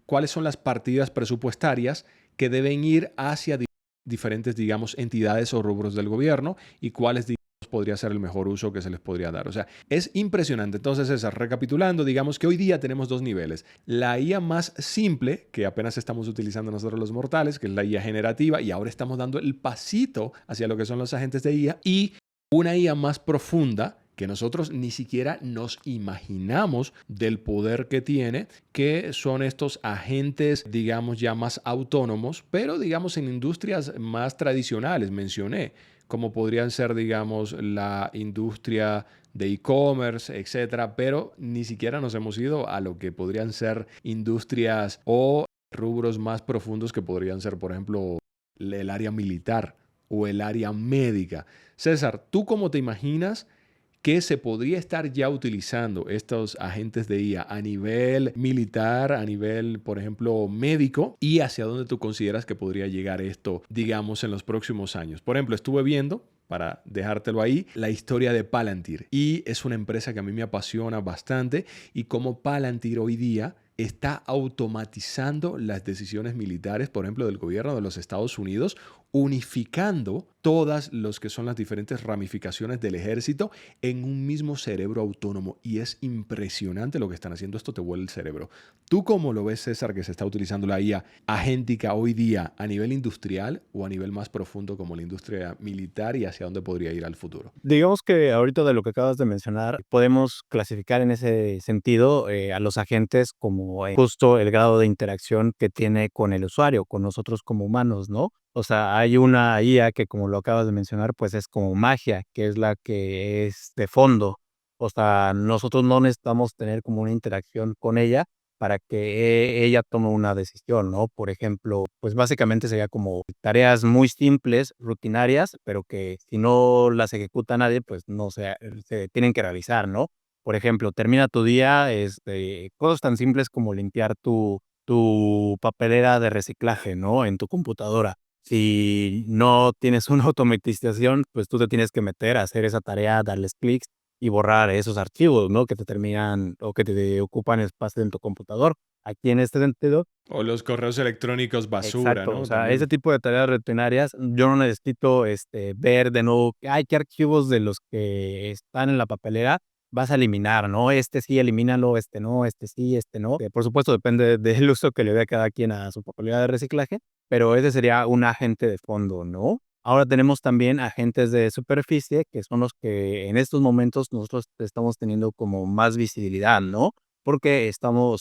cuáles son las partidas presupuestarias que deben ir hacia diferentes, digamos, entidades o rubros del gobierno y cuáles, digamos, podría ser el mejor uso que se les podría dar. O sea, es impresionante. Entonces, César, recapitulando, digamos que hoy día tenemos dos niveles. La IA más simple, que apenas estamos utilizando nosotros los mortales, que es la IA generativa, y ahora estamos dando el pasito hacia lo que son los agentes de IA, y una IA más profunda, que nosotros ni siquiera nos imaginamos del poder que tiene, que son estos agentes, digamos, ya más autónomos, pero digamos en industrias más tradicionales, mencioné, como podrían ser, digamos, la industria de e-commerce, etcétera, pero ni siquiera nos hemos ido a lo que podrían ser industrias o rubros más profundos que podrían ser, por ejemplo, el área militar o el área médica. César, ¿tú cómo te imaginas que se podría estar ya utilizando estos agentes de IA a nivel militar, a nivel, por ejemplo, médico, y hacia dónde tú consideras que podría llegar esto, digamos, en los próximos años? Por ejemplo, estuve viendo, para dejártelo ahí, la historia de Palantir, y es una empresa que a mí me apasiona bastante, y cómo Palantir hoy día está automatizando las decisiones militares, por ejemplo, del gobierno de los Estados Unidos, unificando todas los que son las diferentes ramificaciones del ejército en un mismo cerebro autónomo. Y es impresionante lo que están haciendo. Esto te vuelve el cerebro. ¿Tú cómo lo ves, César, que se está utilizando la IA agéntica hoy día a nivel industrial o a nivel más profundo como la industria militar y hacia dónde podría ir al futuro? Digamos que ahorita de lo que acabas de mencionar, podemos clasificar en ese sentido a los agentes como justo el grado de interacción que tiene con el usuario, con nosotros como humanos, ¿no? O sea, hay una IA que, como lo acabas de mencionar, pues es como magia, que es la que es de fondo. O sea, nosotros no necesitamos tener como una interacción con ella para que ella tome una decisión, ¿no? Por ejemplo, pues básicamente sería como tareas muy simples, rutinarias, pero que si no las ejecuta nadie, pues no se tienen que realizar, ¿no? Por ejemplo, termina tu día, cosas tan simples como limpiar tu papelera de reciclaje, ¿no? En tu computadora. Si no tienes una automatización, pues tú te tienes que meter a hacer esa tarea, darles clics y borrar esos archivos, ¿no? Que te terminan o que te ocupan espacio en tu computador. Aquí en este sentido, O los correos electrónicos basura, exacto, o ¿no? sea, ese También. tipo de tareas rutinarias, yo no necesito, ver de nuevo, ay, qué archivos de los que están en la papelera vas a eliminar, ¿no? Este sí, elimínalo, este no, este sí, este no. Por supuesto, depende del uso que le dé cada quien a su papelera de reciclaje, pero ese sería un agente de fondo, ¿no? Ahora tenemos también agentes de superficie, que son los que en estos momentos nosotros estamos teniendo como más visibilidad, ¿no? Porque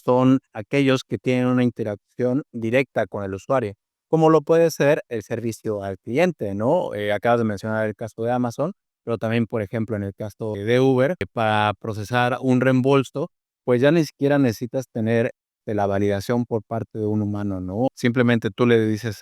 son aquellos que tienen una interacción directa con el usuario, como lo puede ser el servicio al cliente, ¿no? Acabas de mencionar el caso de Amazon, pero también, por ejemplo, en el caso de Uber, para procesar un reembolso, pues ya ni siquiera necesitas tener la validación por parte de un humano, ¿no? Simplemente tú le dices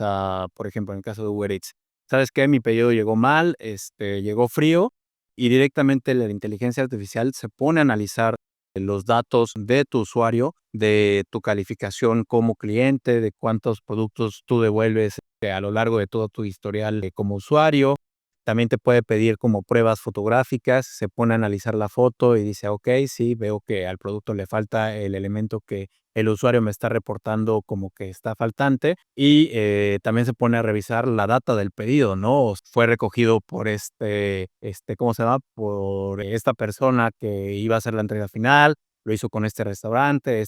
por ejemplo, en el caso de Uber Eats, ¿sabes qué? Mi pedido llegó mal, llegó frío, y directamente la inteligencia artificial se pone a analizar los datos de tu usuario, de tu calificación como cliente, de cuántos productos tú devuelves a lo largo de todo tu historial como usuario. También te puede pedir como pruebas fotográficas, se pone a analizar la foto y dice, ok, sí, veo que al producto le falta el elemento que el usuario me está reportando como que está faltante, y también se pone a revisar la data del pedido, ¿no? Fue recogido por ¿cómo se llama? Por esta persona que iba a hacer la entrega final, lo hizo con este restaurante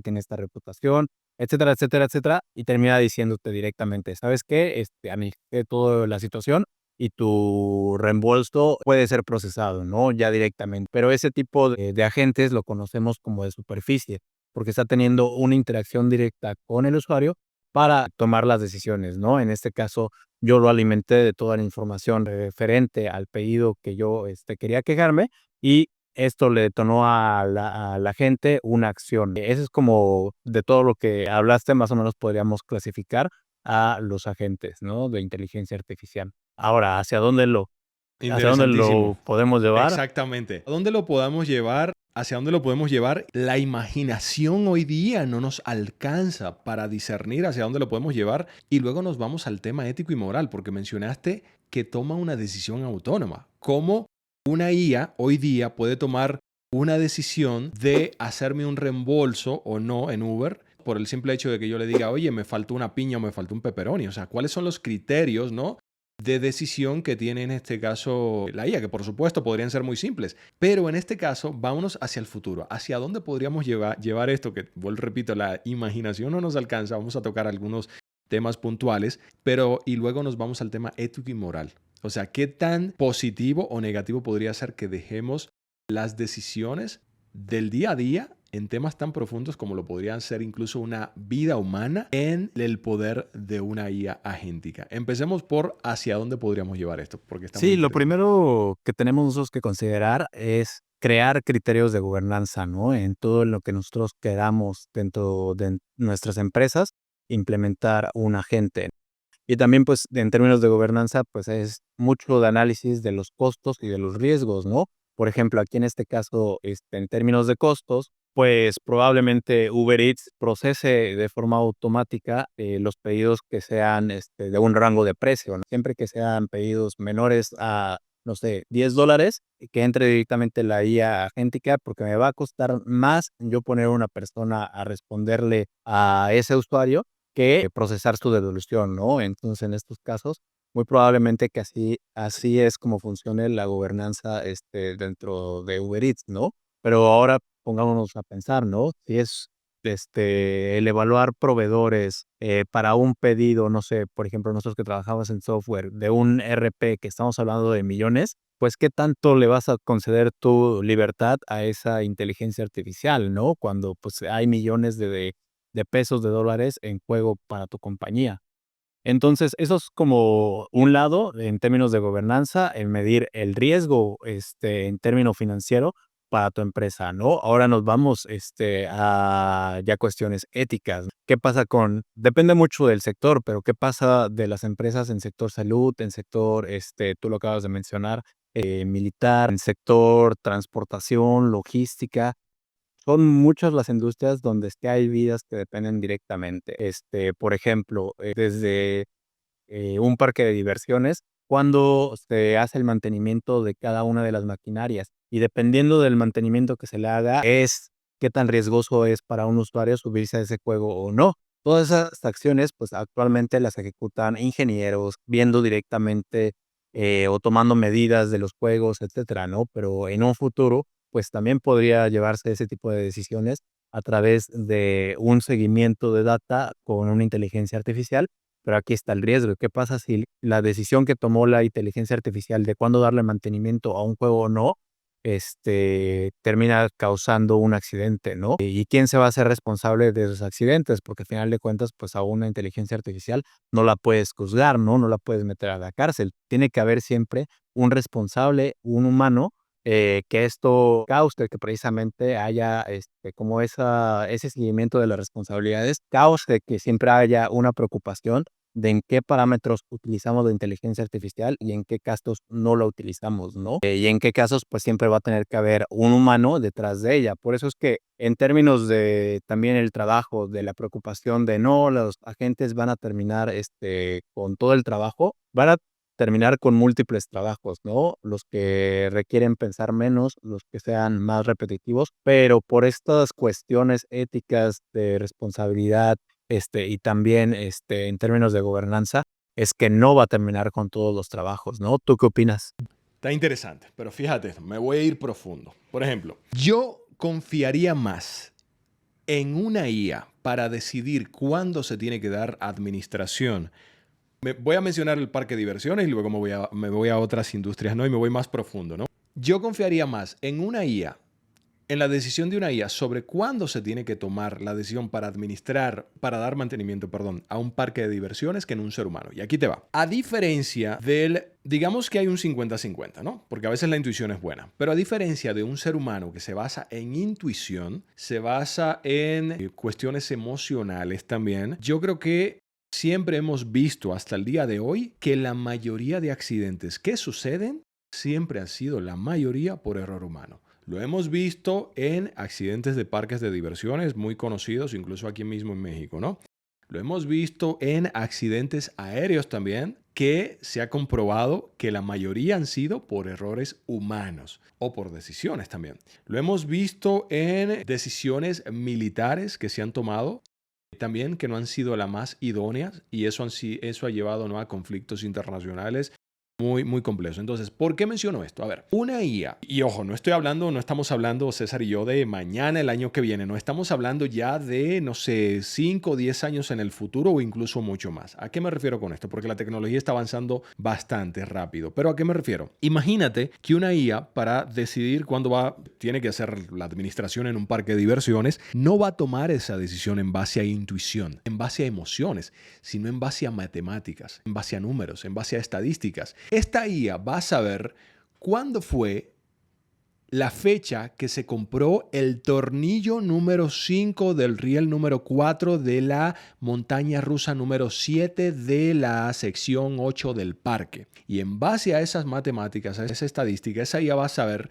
tiene esta reputación, etcétera, etcétera, etcétera, y termina diciéndote directamente, ¿sabes qué? Analicé toda la situación y tu reembolso puede ser procesado, ¿no? Ya directamente. Pero ese tipo de agentes lo conocemos como de superficie, porque está teniendo una interacción directa con el usuario para tomar las decisiones, ¿no? En este caso, yo lo alimenté de toda la información referente al pedido que yo quería quejarme, y esto le detonó a la gente una acción. Eso es como de todo lo que hablaste, más o menos podríamos clasificar a los agentes, ¿no? De inteligencia artificial. Ahora, hacia dónde Interesantísimo. lo podemos llevar? Exactamente. ¿A dónde lo podamos llevar? ¿Hacia dónde lo podemos llevar? La imaginación hoy día no nos alcanza para discernir hacia dónde lo podemos llevar. Y luego nos vamos al tema ético y moral, porque mencionaste que toma una decisión autónoma. ¿Cómo una IA hoy día puede tomar una decisión de hacerme un reembolso o no en Uber por el simple hecho de que yo le diga, oye, me faltó una piña o me faltó un pepperoni? O sea, ¿cuáles son los criterios, no, de decisión que tiene en este caso la IA, que por supuesto podrían ser muy simples, pero en este caso vámonos hacia el futuro, hacia dónde podríamos llevar esto, que vuelvo, repito, la imaginación no nos alcanza, vamos a tocar algunos temas puntuales, pero y luego nos vamos al tema ético y moral. O sea, ¿qué tan positivo o negativo podría ser que dejemos las decisiones del día a día en temas tan profundos como lo podrían ser incluso una vida humana en el poder de una IA agéntica? Empecemos por hacia dónde podríamos llevar esto, porque está muy Sí, lo interesante. primero que tenemos nosotros que considerar es crear criterios de gobernanza, ¿no? En todo lo que nosotros queramos dentro de nuestras empresas, implementar un agente. Y también, pues, en términos de gobernanza, pues, es mucho de análisis de los costos y de los riesgos, ¿no? Por ejemplo, aquí en este caso, en términos de costos, pues, probablemente Uber Eats procese de forma automática, los pedidos que sean, de un rango de precio, ¿no? Siempre que sean pedidos menores a, no sé, $10, que entre directamente la IA agéntica, porque me va a costar más yo poner una persona a responderle a ese usuario que procesar su devolución, ¿no? Entonces, en estos casos, muy probablemente que así es como funcione la gobernanza, dentro de Uber Eats, ¿no? Pero ahora pongámonos a pensar, ¿no? Si es, el evaluar proveedores, para un pedido, no sé, por ejemplo, nosotros que trabajamos en software, de un ERP que estamos hablando de millones, pues, ¿qué tanto le vas a conceder tu libertad a esa inteligencia artificial, no? Cuando, pues, hay millones de pesos, de dólares en juego para tu compañía. Entonces, eso es como un lado en términos de gobernanza, en medir el riesgo, en término financiero para tu empresa, ¿no? Ahora nos vamos, a ya cuestiones éticas. ¿Qué pasa con? Depende mucho del sector, pero ¿qué pasa de las empresas en sector salud, en sector, tú lo acabas de mencionar, militar, en sector transportación, logística? Son muchas las industrias donde es que hay vidas que dependen directamente. Por ejemplo, desde un parque de diversiones, cuando se hace el mantenimiento de cada una de las maquinarias. Y dependiendo del mantenimiento que se le haga, es qué tan riesgoso es para un usuario subirse a ese juego o no. Todas esas acciones, pues actualmente las ejecutan ingenieros, viendo directamente o tomando medidas de los juegos, etcétera, ¿no? Pero en un futuro, pues también podría llevarse ese tipo de decisiones a través de un seguimiento de data con una inteligencia artificial, pero aquí está el riesgo. ¿Qué pasa si la decisión que tomó la inteligencia artificial de cuándo darle mantenimiento a un juego o no, termina causando un accidente, ¿no? ¿Y quién se va a hacer responsable de esos accidentes? Porque al final de cuentas, pues a una inteligencia artificial no la puedes juzgar, ¿no? No la puedes meter a la cárcel. Tiene que haber siempre un responsable, un humano, que esto cause que precisamente haya, como ese seguimiento de las responsabilidades, cause que siempre haya una preocupación de en qué parámetros utilizamos la inteligencia artificial y en qué casos no la utilizamos, ¿no? Y en qué casos, pues, siempre va a tener que haber un humano detrás de ella. Por eso es que en términos de también el trabajo, de la preocupación de no, los agentes van a terminar, con todo el trabajo, van a terminar con múltiples trabajos, ¿no? Los que requieren pensar menos, los que sean más repetitivos, pero por estas cuestiones éticas de responsabilidad, y también, en términos de gobernanza, es que no va a terminar con todos los trabajos, ¿no? ¿Tú qué opinas? Está interesante, pero fíjate, me voy a ir profundo. Por ejemplo, yo confiaría más en una IA para decidir cuándo se tiene que dar administración. Voy a mencionar el parque de diversiones y luego me voy a otras industrias, ¿no? Y me voy más profundo, ¿no? Yo confiaría más en una IA, en la decisión de una IA sobre cuándo se tiene que tomar la decisión para administrar, para dar mantenimiento, perdón, a un parque de diversiones que en un ser humano. Y aquí te va. A diferencia digamos que hay un 50-50, ¿no? Porque a veces la intuición es buena. Pero a diferencia de un ser humano que se basa en intuición, se basa en cuestiones emocionales también, yo creo que siempre hemos visto hasta el día de hoy que la mayoría de accidentes que suceden siempre han sido la mayoría por error humano. Lo hemos visto en accidentes de parques de diversiones muy conocidos, incluso aquí mismo en México, ¿no? Lo hemos visto en accidentes aéreos también, que se ha comprobado que la mayoría han sido por errores humanos o por decisiones también. Lo hemos visto en decisiones militares que se han tomado también que no han sido las más idóneas y eso ha llevado, ¿no?, a conflictos internacionales muy, muy complejos. Entonces, ¿por qué menciono esto? A ver, una IA, y ojo, no estamos hablando, César y yo, de mañana, el año que viene, no estamos hablando ya de, no sé, 5 o 10 años en el futuro o incluso mucho más. ¿A qué me refiero con esto? Porque la tecnología está avanzando bastante rápido. ¿Pero a qué me refiero? Imagínate que una IA, para decidir cuándo tiene que hacer la administración en un parque de diversiones, no va a tomar esa decisión en base a intuición, en base a emociones, sino en base a matemáticas, en base a números, en base a estadísticas. Esta IA va a saber cuándo fue la fecha que se compró el tornillo número 5 del riel número 4 de la montaña rusa número 7 de la sección 8 del parque. Y en base a esas matemáticas, a esa estadística, esa IA va a saber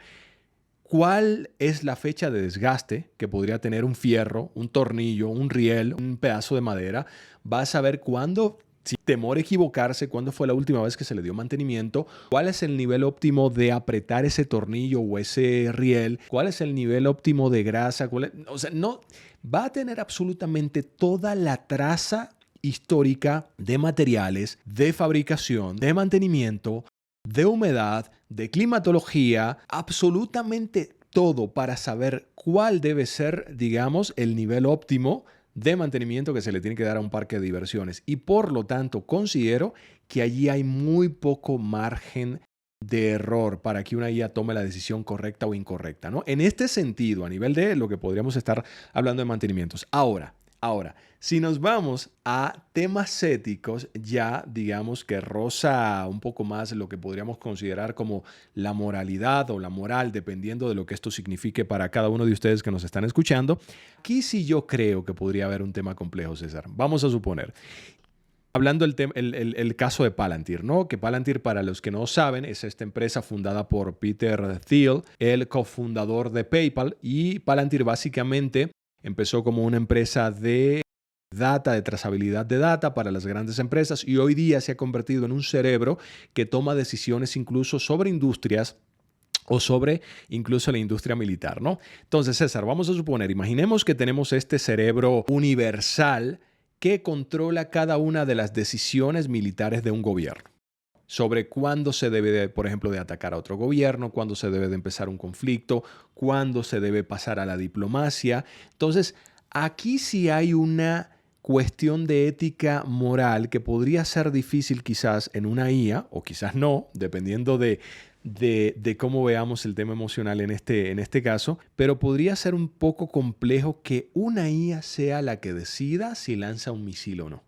cuál es la fecha de desgaste que podría tener un fierro, un tornillo, un riel, un pedazo de madera. Va a saber cuándo, sin temor a equivocarse, cuándo fue la última vez que se le dio mantenimiento, cuál es el nivel óptimo de apretar ese tornillo o ese riel, cuál es el nivel óptimo de grasa, o sea, no va a tener absolutamente toda la traza histórica de materiales, de fabricación, de mantenimiento, de humedad, de climatología, absolutamente todo para saber cuál debe ser, digamos, el nivel óptimo de mantenimiento que se le tiene que dar a un parque de diversiones. Y por lo tanto, considero que allí hay muy poco margen de error para que una IA tome la decisión correcta o incorrecta, ¿no? En este sentido, a nivel de lo que podríamos estar hablando de mantenimientos. Ahora, si nos vamos a temas éticos, ya digamos que roza un poco más lo que podríamos considerar como la moralidad o la moral, dependiendo de lo que esto signifique para cada uno de ustedes que nos están escuchando. Aquí sí yo creo que podría haber un tema complejo, César. Vamos a suponer. Hablando el caso de Palantir, ¿no? Que Palantir, para los que no saben, es esta empresa fundada por Peter Thiel, el cofundador de PayPal. Y Palantir básicamente empezó como una empresa de data, de trazabilidad de data para las grandes empresas, y hoy día se ha convertido en un cerebro que toma decisiones incluso sobre industrias o sobre incluso la industria militar, ¿no? Entonces, César, vamos a suponer, imaginemos que tenemos este cerebro universal que controla cada una de las decisiones militares de un gobierno sobre cuándo se debe, por ejemplo, de atacar a otro gobierno, cuándo se debe de empezar un conflicto, cuándo se debe pasar a la diplomacia. Entonces, aquí sí hay una cuestión de ética moral que podría ser difícil quizás en una IA, o quizás no, dependiendo de cómo veamos el tema emocional en este caso, pero podría ser un poco complejo que una IA sea la que decida si lanza un misil o no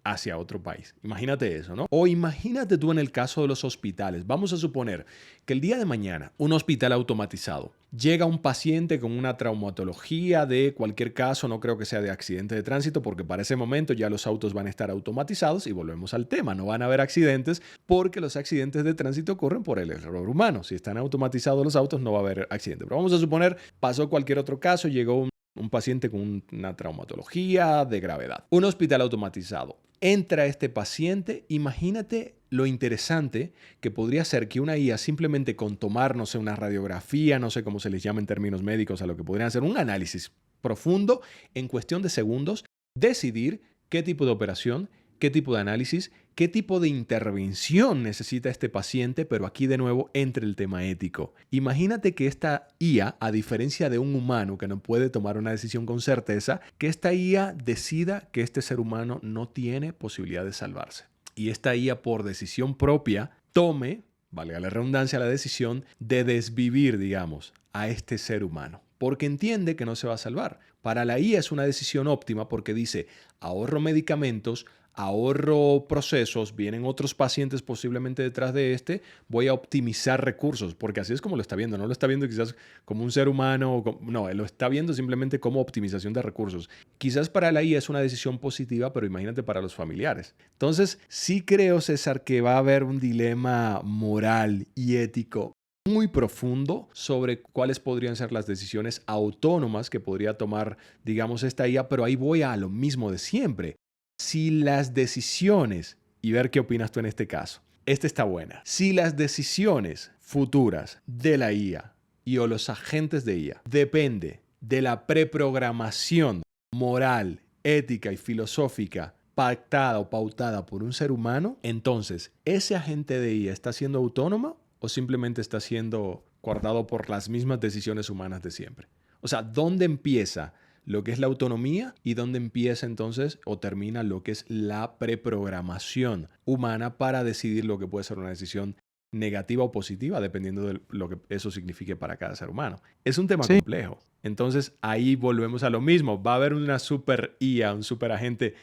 hacia otro país. Imagínate eso, ¿no? O imagínate tú en el caso de los hospitales. Vamos a suponer que el día de mañana un hospital automatizado llega un paciente con una traumatología de cualquier caso, no creo que sea de accidente de tránsito, porque para ese momento ya los autos van a estar automatizados y volvemos al tema, no van a haber accidentes porque los accidentes de tránsito ocurren por el error humano. Si están automatizados los autos no va a haber accidente. Pero vamos a suponer, pasó cualquier otro caso, llegó un paciente con una traumatología de gravedad. Un hospital automatizado. Entra este paciente, imagínate lo interesante que podría ser que una IA simplemente con tomar, no sé, una radiografía, no sé cómo se les llama en términos médicos, a lo que podrían hacer un análisis profundo en cuestión de segundos, decidir qué tipo de operación, qué tipo de análisis, qué tipo de intervención necesita este paciente, pero aquí de nuevo entra el tema ético. Imagínate que esta IA, a diferencia de un humano que no puede tomar una decisión con certeza, que esta IA decida que este ser humano no tiene posibilidad de salvarse. Y esta IA, por decisión propia, tome, valga la redundancia, la decisión de desvivir, digamos, a este ser humano, porque entiende que no se va a salvar. Para la IA es una decisión óptima porque dice, ahorro medicamentos, ahorro procesos, vienen otros pacientes posiblemente detrás de este, voy a optimizar recursos, porque así es como lo está viendo, no lo está viendo quizás como un ser humano, no, él lo está viendo simplemente como optimización de recursos. Quizás para la IA es una decisión positiva, pero imagínate para los familiares. Entonces, sí creo, César, que va a haber un dilema moral y ético muy profundo sobre cuáles podrían ser las decisiones autónomas que podría tomar, digamos, esta IA, pero ahí voy a lo mismo de siempre. Si las decisiones, y ver qué opinas tú en este caso, esta está buena, si las decisiones futuras de la IA y o los agentes de IA depende de la preprogramación moral, ética y filosófica pactada o pautada por un ser humano, entonces, ¿ese agente de IA está siendo autónoma o simplemente está siendo guardado por las mismas decisiones humanas de siempre? O sea, ¿dónde empieza lo que es la autonomía y dónde empieza entonces o termina lo que es la preprogramación humana para decidir lo que puede ser una decisión negativa o positiva, dependiendo de lo que eso signifique para cada ser humano? Es un tema Sí. complejo. Entonces ahí volvemos a lo mismo. Va a haber una super IA, un super agente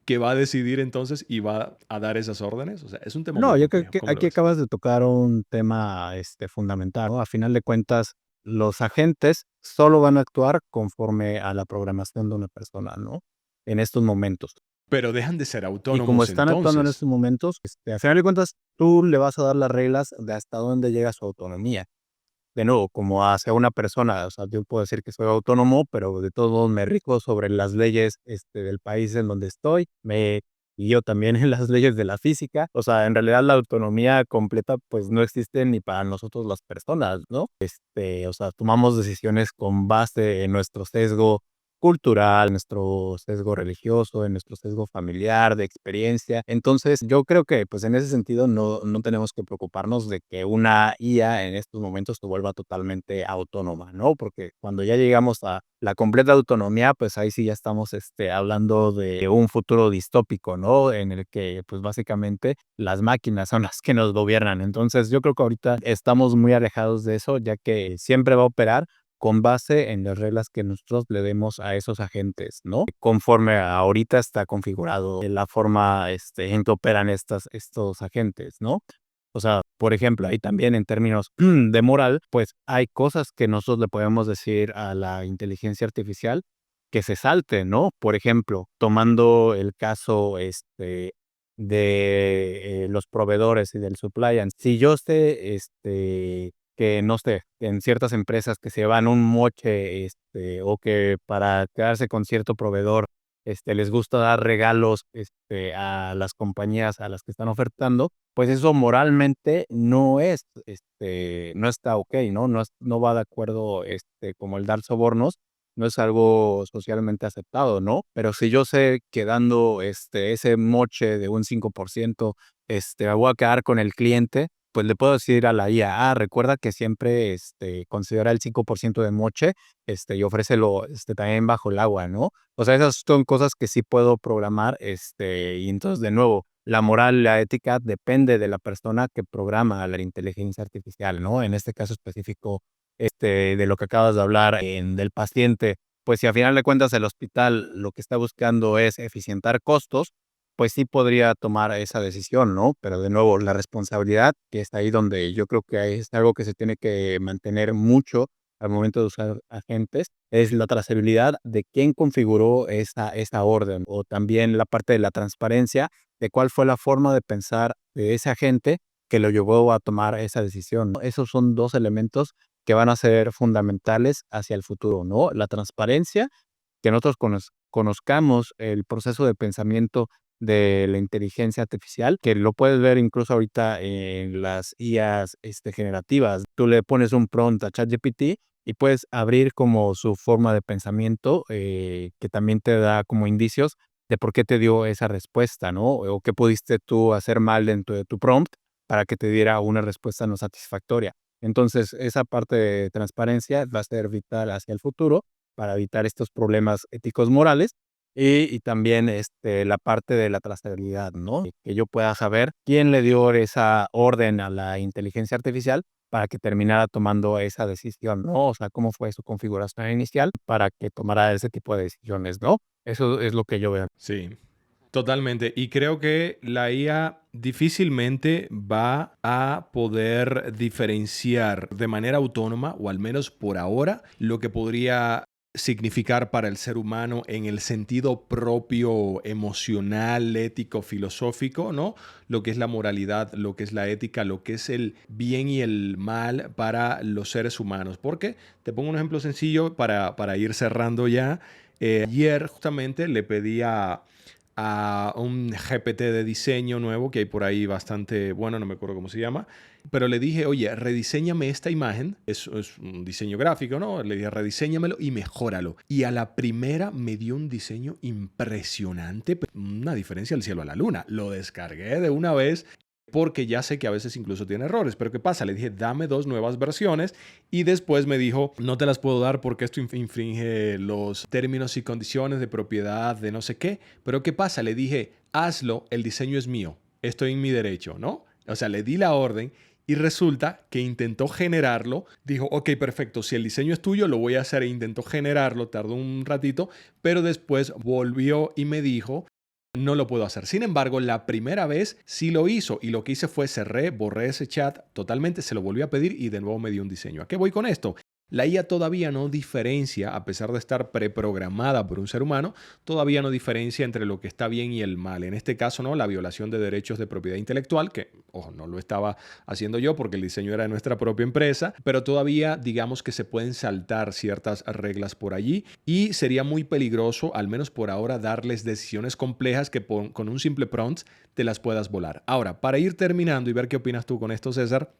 que va a decidir entonces y va a dar esas órdenes. O sea, es un tema muy No, yo creo complejo. que ¿Cómo lo aquí ves? acabas de tocar un tema, fundamental, ¿no? A final de cuentas, los agentes solo van a actuar conforme a la programación de una persona, ¿no? En estos momentos. Pero dejan de ser Y como autónomos están actuando en entonces. estos momentos, a final de cuentas, tú le vas a dar las reglas de hasta dónde llega su autonomía. De nuevo, como hacia una persona, o sea, yo puedo decir que soy autónomo, pero de todos modos me rijo sobre las leyes, del país en donde estoy, me guío también en las leyes de la física. O sea, en realidad la autonomía completa, pues, no existe ni para nosotros las personas, ¿no? O sea, tomamos decisiones con base en nuestro sesgo, cultural, nuestro sesgo religioso, en nuestro sesgo familiar, de experiencia. Entonces, yo creo que, pues, en ese sentido no tenemos que preocuparnos de que una IA en estos momentos se vuelva totalmente autónoma, ¿no? Porque cuando ya llegamos a la completa autonomía, pues, ahí sí ya estamos, hablando de un futuro distópico, ¿no? En el que, pues, básicamente las máquinas son las que nos gobiernan. Entonces, yo creo que ahorita estamos muy alejados de eso, ya que siempre va a operar con base en las reglas que nosotros le demos a esos agentes, ¿no? Conforme ahorita está configurado la forma, en que operan estos agentes, ¿no? O sea, por ejemplo, ahí también en términos de moral, pues hay cosas que nosotros le podemos decir a la inteligencia artificial que se salte, ¿no? Por ejemplo, tomando el caso, de los proveedores y del supply and si yo sé, que no sé, en ciertas empresas que se van un moche, o que para quedarse con cierto proveedor, les gusta dar regalos, a las compañías a las que están ofertando, pues eso moralmente no está okey, ¿no? No va de acuerdo, como el dar sobornos, no es algo socialmente aceptado, ¿no? Pero si yo sé que dando, ese moche de un 5%, me voy a quedar con el cliente, pues le puedo decir a la IA: recuerda que siempre, considera el 5% de moche, y ofrécelo, también bajo el agua", ¿no? O sea, esas son cosas que sí puedo programar, y entonces, de nuevo, la moral, la ética depende de la persona que programa la inteligencia artificial, ¿no? En este caso específico, de lo que acabas de hablar del paciente, pues si a final de cuentas el hospital lo que está buscando es eficientar costos, pues sí podría tomar esa decisión, ¿no? Pero de nuevo, la responsabilidad, que está ahí donde yo creo que es algo que se tiene que mantener mucho al momento de usar agentes, es la trazabilidad de quién configuró esa orden, o también la parte de la transparencia de cuál fue la forma de pensar de ese agente que lo llevó a tomar esa decisión, ¿no? Esos son 2 elementos que van a ser fundamentales hacia el futuro, ¿no? La transparencia, que nosotros conozcamos el proceso de pensamiento de la inteligencia artificial, que lo puedes ver incluso ahorita en las IAs, generativas. Tú le pones un prompt a ChatGPT y puedes abrir como su forma de pensamiento, que también te da como indicios de por qué te dio esa respuesta, ¿no? O qué pudiste tú hacer mal dentro de tu prompt para que te diera una respuesta no satisfactoria. Entonces, esa parte de transparencia va a ser vital hacia el futuro para evitar estos problemas éticos morales y también, la parte de la trazabilidad, ¿no? Que yo pueda saber quién le dio esa orden a la inteligencia artificial para que terminara tomando esa decisión, ¿no? O sea, cómo fue su configuración inicial para que tomara ese tipo de decisiones, ¿no? Eso es lo que yo veo. Sí, totalmente. Y creo que la IA difícilmente va a poder diferenciar de manera autónoma, o al menos por ahora, lo que podría significar para el ser humano en el sentido propio, emocional, ético, filosófico, ¿no? Lo que es la moralidad, lo que es la ética, lo que es el bien y el mal para los seres humanos. Porque te pongo un ejemplo sencillo para ir cerrando ya. Ayer justamente le pedí a un GPT de diseño nuevo que hay por ahí bastante bueno, no me acuerdo cómo se llama, pero le dije, oye, rediséñame esta imagen, es un diseño gráfico, ¿no? Le dije, rediséñamelo y mejóralo. Y a la primera me dio un diseño impresionante, una diferencia del cielo a la luna. Lo descargué de una vez porque ya sé que a veces incluso tiene errores. Pero ¿qué pasa? Le dije, dame 2 nuevas versiones y después me dijo, no te las puedo dar porque esto infringe los términos y condiciones de propiedad de no sé qué. Pero ¿qué pasa? Le dije, hazlo, el diseño es mío, estoy en mi derecho, ¿no? O sea, le di la orden y resulta que intentó generarlo. Dijo, ok, perfecto, si el diseño es tuyo, lo voy a hacer. E intentó generarlo, tardó un ratito, pero después volvió y me dijo, no lo puedo hacer. Sin embargo, la primera vez sí lo hizo y lo que hice fue cerré, borré ese chat totalmente, se lo volví a pedir y de nuevo me dio un diseño. ¿A qué voy con esto? La IA todavía no diferencia, a pesar de estar preprogramada por un ser humano, todavía no diferencia entre lo que está bien y el mal. En este caso, ¿no? La violación de derechos de propiedad intelectual, que, ojo, no lo estaba haciendo yo porque el diseño era de nuestra propia empresa, pero todavía digamos que se pueden saltar ciertas reglas por allí y sería muy peligroso, al menos por ahora, darles decisiones complejas que con un simple prompt te las puedas volar. Ahora, para ir terminando y ver qué opinas tú con esto, César,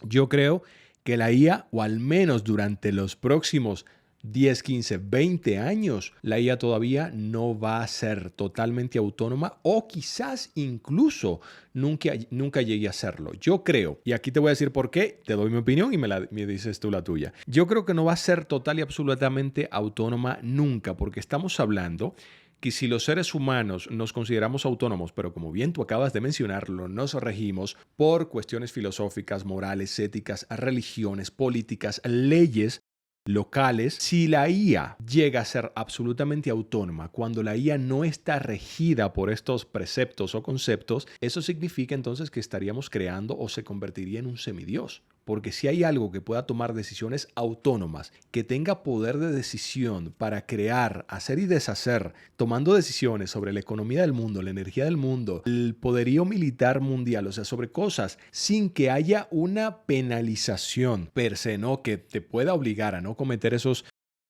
yo creo que la IA, o al menos durante los próximos 10, 15, 20 años, la IA todavía no va a ser totalmente autónoma o quizás incluso nunca llegue a serlo. Yo creo, y aquí te voy a decir por qué, te doy mi opinión y me dices tú la tuya. Yo creo que no va a ser total y absolutamente autónoma nunca, porque estamos hablando que si los seres humanos nos consideramos autónomos, pero como bien tú acabas de mencionarlo, nos regimos por cuestiones filosóficas, morales, éticas, religiones, políticas, leyes locales, si la IA llega a ser absolutamente autónoma, cuando la IA no está regida por estos preceptos o conceptos, eso significa entonces que estaríamos creando o se convertiría en un semidios. Porque si hay algo que pueda tomar decisiones autónomas, que tenga poder de decisión para crear, hacer y deshacer, tomando decisiones sobre la economía del mundo, la energía del mundo, el poderío militar mundial, o sea, sobre cosas sin que haya una penalización per se, ¿no? Que te pueda obligar a no cometer esos,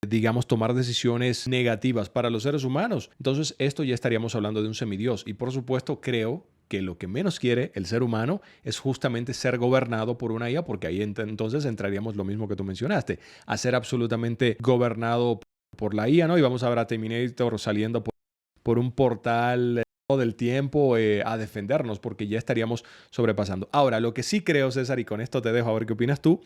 digamos, tomar decisiones negativas para los seres humanos. Entonces, esto ya estaríamos hablando de un semidios. Y por supuesto, creo que lo que menos quiere el ser humano es justamente ser gobernado por una IA, porque ahí entonces entraríamos lo mismo que tú mencionaste, a ser absolutamente gobernado por la IA, ¿no? Y vamos a ver a Terminator saliendo por un portal del tiempo a defendernos, porque ya estaríamos sobrepasando. Ahora, lo que sí creo, César, y con esto te dejo a ver qué opinas tú,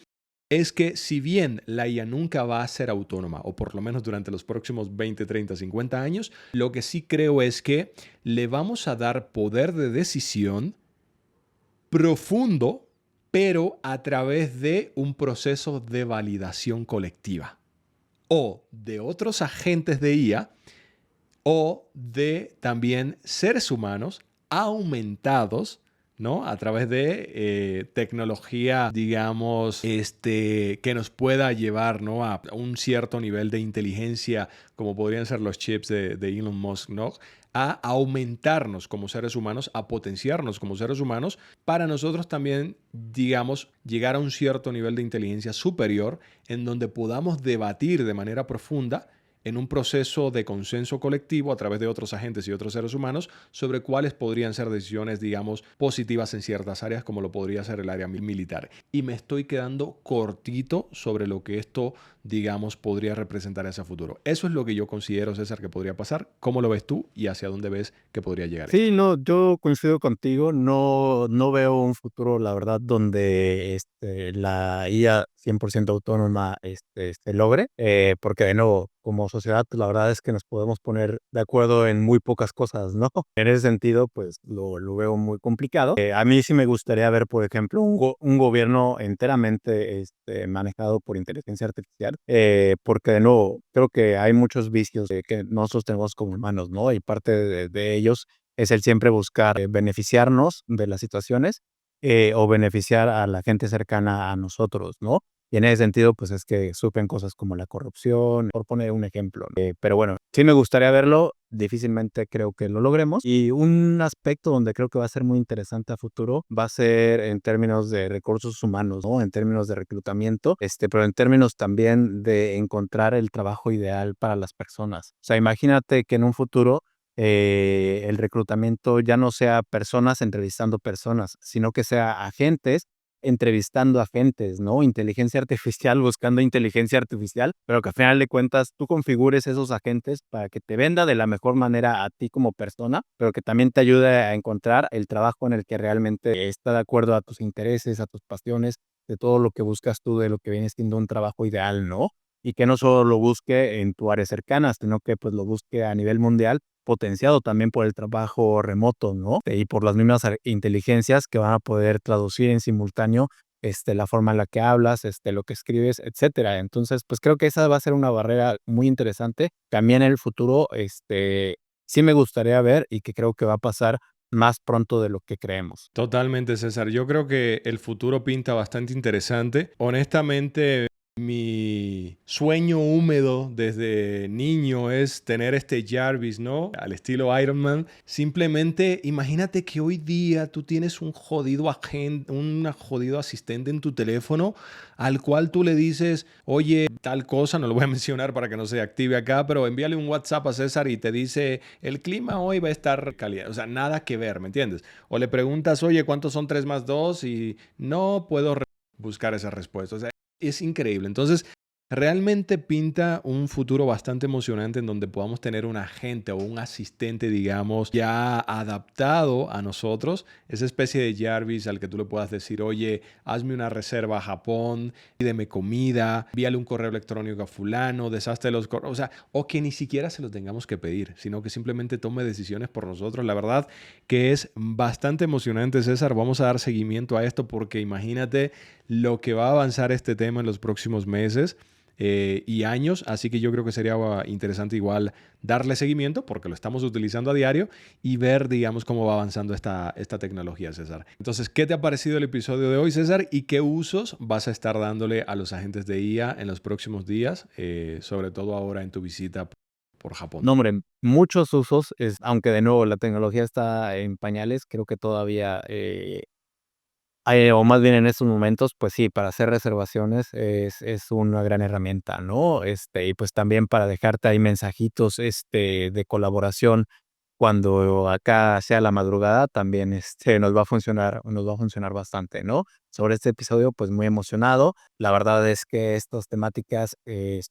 es que si bien la IA nunca va a ser autónoma, o por lo menos durante los próximos 20, 30, 50 años, lo que sí creo es que le vamos a dar poder de decisión profundo, pero a través de un proceso de validación colectiva o de otros agentes de IA o de también seres humanos aumentados, ¿no? A través de tecnología, digamos, que nos pueda llevar, ¿no? A un cierto nivel de inteligencia, como podrían ser los chips de Elon Musk, ¿no? A aumentarnos como seres humanos, a potenciarnos como seres humanos, para nosotros también, digamos, llegar a un cierto nivel de inteligencia superior en donde podamos debatir de manera profunda en un proceso de consenso colectivo a través de otros agentes y otros seres humanos sobre cuáles podrían ser decisiones, digamos, positivas en ciertas áreas, como lo podría ser el área militar. Y me estoy quedando cortito sobre lo que esto, digamos, podría representar hacia futuro. Eso es lo que yo considero, César, que podría pasar. ¿Cómo lo ves tú y hacia dónde ves que podría llegar Sí, esto? no, yo coincido contigo, no veo un futuro, la verdad, donde, la IA 100% autónoma, se logre, porque de nuevo, como sociedad, pues, la verdad es que nos podemos poner de acuerdo en muy pocas cosas, ¿no? En ese sentido, pues, lo veo muy complicado. A mí sí me gustaría ver, por ejemplo, un gobierno enteramente, manejado por inteligencia artificial, porque de nuevo, creo que hay muchos vicios, que nosotros tenemos como humanos, ¿no? Y parte de ellos es el siempre buscar, beneficiarnos de las situaciones, o beneficiar a la gente cercana a nosotros, ¿no? Y en ese sentido, pues, es que surgen cosas como la corrupción, por poner un ejemplo, ¿no? Pero bueno, sí me gustaría verlo, difícilmente creo que lo logremos. Y un aspecto donde creo que va a ser muy interesante a futuro, va a ser en términos de recursos humanos, ¿no? En términos de reclutamiento, pero en términos también de encontrar el trabajo ideal para las personas. O sea, imagínate que en un futuro el reclutamiento ya no sea personas entrevistando personas, sino que sea agentes entrevistando agentes, ¿no? Inteligencia artificial buscando inteligencia artificial, pero que al final de cuentas tú configures esos agentes para que te venda de la mejor manera a ti como persona, pero que también te ayude a encontrar el trabajo en el que realmente está de acuerdo a tus intereses, a tus pasiones, de todo lo que buscas tú, de lo que viene siendo un trabajo ideal, ¿no? Y que no solo lo busque en tu área cercana, sino que pues lo busque a nivel mundial, potenciado también por el trabajo remoto, ¿no? Y por las mismas inteligencias que van a poder traducir en simultáneo, la forma en la que hablas, lo que escribes, etcétera. Entonces, pues creo que esa va a ser una barrera muy interesante. También en el futuro, sí me gustaría ver y que creo que va a pasar más pronto de lo que creemos. Totalmente, César. Yo creo que el futuro pinta bastante interesante. Honestamente, mi sueño húmedo desde niño es tener este Jarvis, ¿no? Al estilo Iron Man. Simplemente imagínate que hoy día tú tienes un jodido agente, un jodido asistente en tu teléfono al cual tú le dices, oye, tal cosa, no lo voy a mencionar para que no se active acá, pero envíale un WhatsApp a César y te dice, el clima hoy va a estar caliente. O sea, nada que ver, ¿me entiendes? O le preguntas, oye, ¿cuántos son 3 más 2? Y no puedo buscar esa respuesta. O sea, es increíble. Entonces, realmente pinta un futuro bastante emocionante en donde podamos tener un agente o un asistente, digamos, ya adaptado a nosotros, esa especie de Jarvis al que tú le puedas decir, oye, hazme una reserva a Japón, pídeme comida, envíale un correo electrónico a fulano, deshazte los correos, o sea, o que ni siquiera se lo tengamos que pedir, sino que simplemente tome decisiones por nosotros. La verdad que es bastante emocionante, César. Vamos a dar seguimiento a esto porque imagínate lo que va a avanzar este tema en los próximos meses y años, así que yo creo que sería interesante igual darle seguimiento porque lo estamos utilizando a diario y ver, digamos, cómo va avanzando esta tecnología, César. Entonces, ¿qué te ha parecido el episodio de hoy, César? ¿Y qué usos vas a estar dándole a los agentes de IA en los próximos días, sobre todo ahora en tu visita por Japón? No, hombre, muchos usos, aunque de nuevo la tecnología está en pañales, creo que todavía, o más bien en estos momentos, pues sí, para hacer reservaciones es una gran herramienta, ¿no? Y pues también para dejarte ahí mensajitos, de colaboración cuando acá sea la madrugada, también, nos va a funcionar bastante, ¿no? Sobre este episodio, pues muy emocionado. La verdad es que estas temáticas,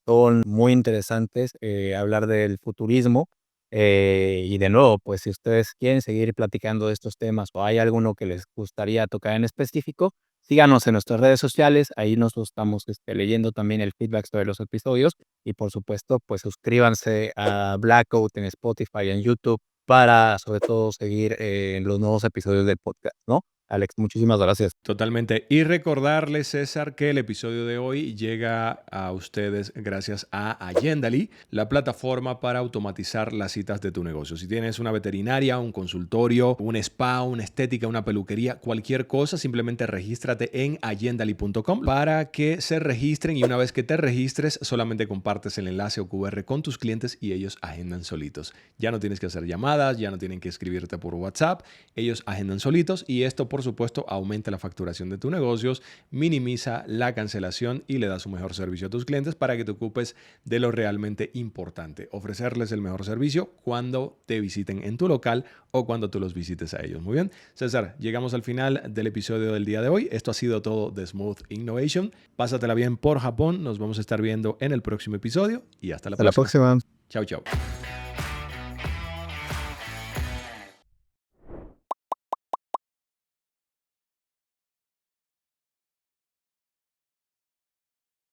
son muy interesantes, hablar del futurismo, y de nuevo, pues si ustedes quieren seguir platicando de estos temas o hay alguno que les gustaría tocar en específico, síganos en nuestras redes sociales, ahí nos lo estamos, leyendo también el feedback sobre los episodios y por supuesto, pues suscríbanse a Blackout en Spotify, en YouTube para, sobre todo, seguir, los nuevos episodios del podcast, ¿no? Alex, muchísimas gracias. Totalmente. Y recordarles, César, que el episodio de hoy llega a ustedes gracias a Agendly, la plataforma para automatizar las citas de tu negocio. Si tienes una veterinaria, un consultorio, un spa, una estética, una peluquería, cualquier cosa, simplemente regístrate en agendly.com para que se registren y una vez que te registres, solamente compartes el enlace o QR con tus clientes y ellos agendan solitos. Ya no tienes que hacer llamadas, ya no tienen que escribirte por WhatsApp, ellos agendan solitos y esto, por supuesto, aumenta la facturación de tus negocios, minimiza la cancelación y le das un mejor servicio a tus clientes para que te ocupes de lo realmente importante, ofrecerles el mejor servicio cuando te visiten en tu local o cuando tú los visites a ellos. Muy bien, César, llegamos al final del episodio del día de hoy. Esto ha sido todo de Smooth Innovation. Pásatela bien por Japón. Nos vamos a estar viendo en el próximo episodio y hasta la Hasta la próxima. próxima. Chao, chao.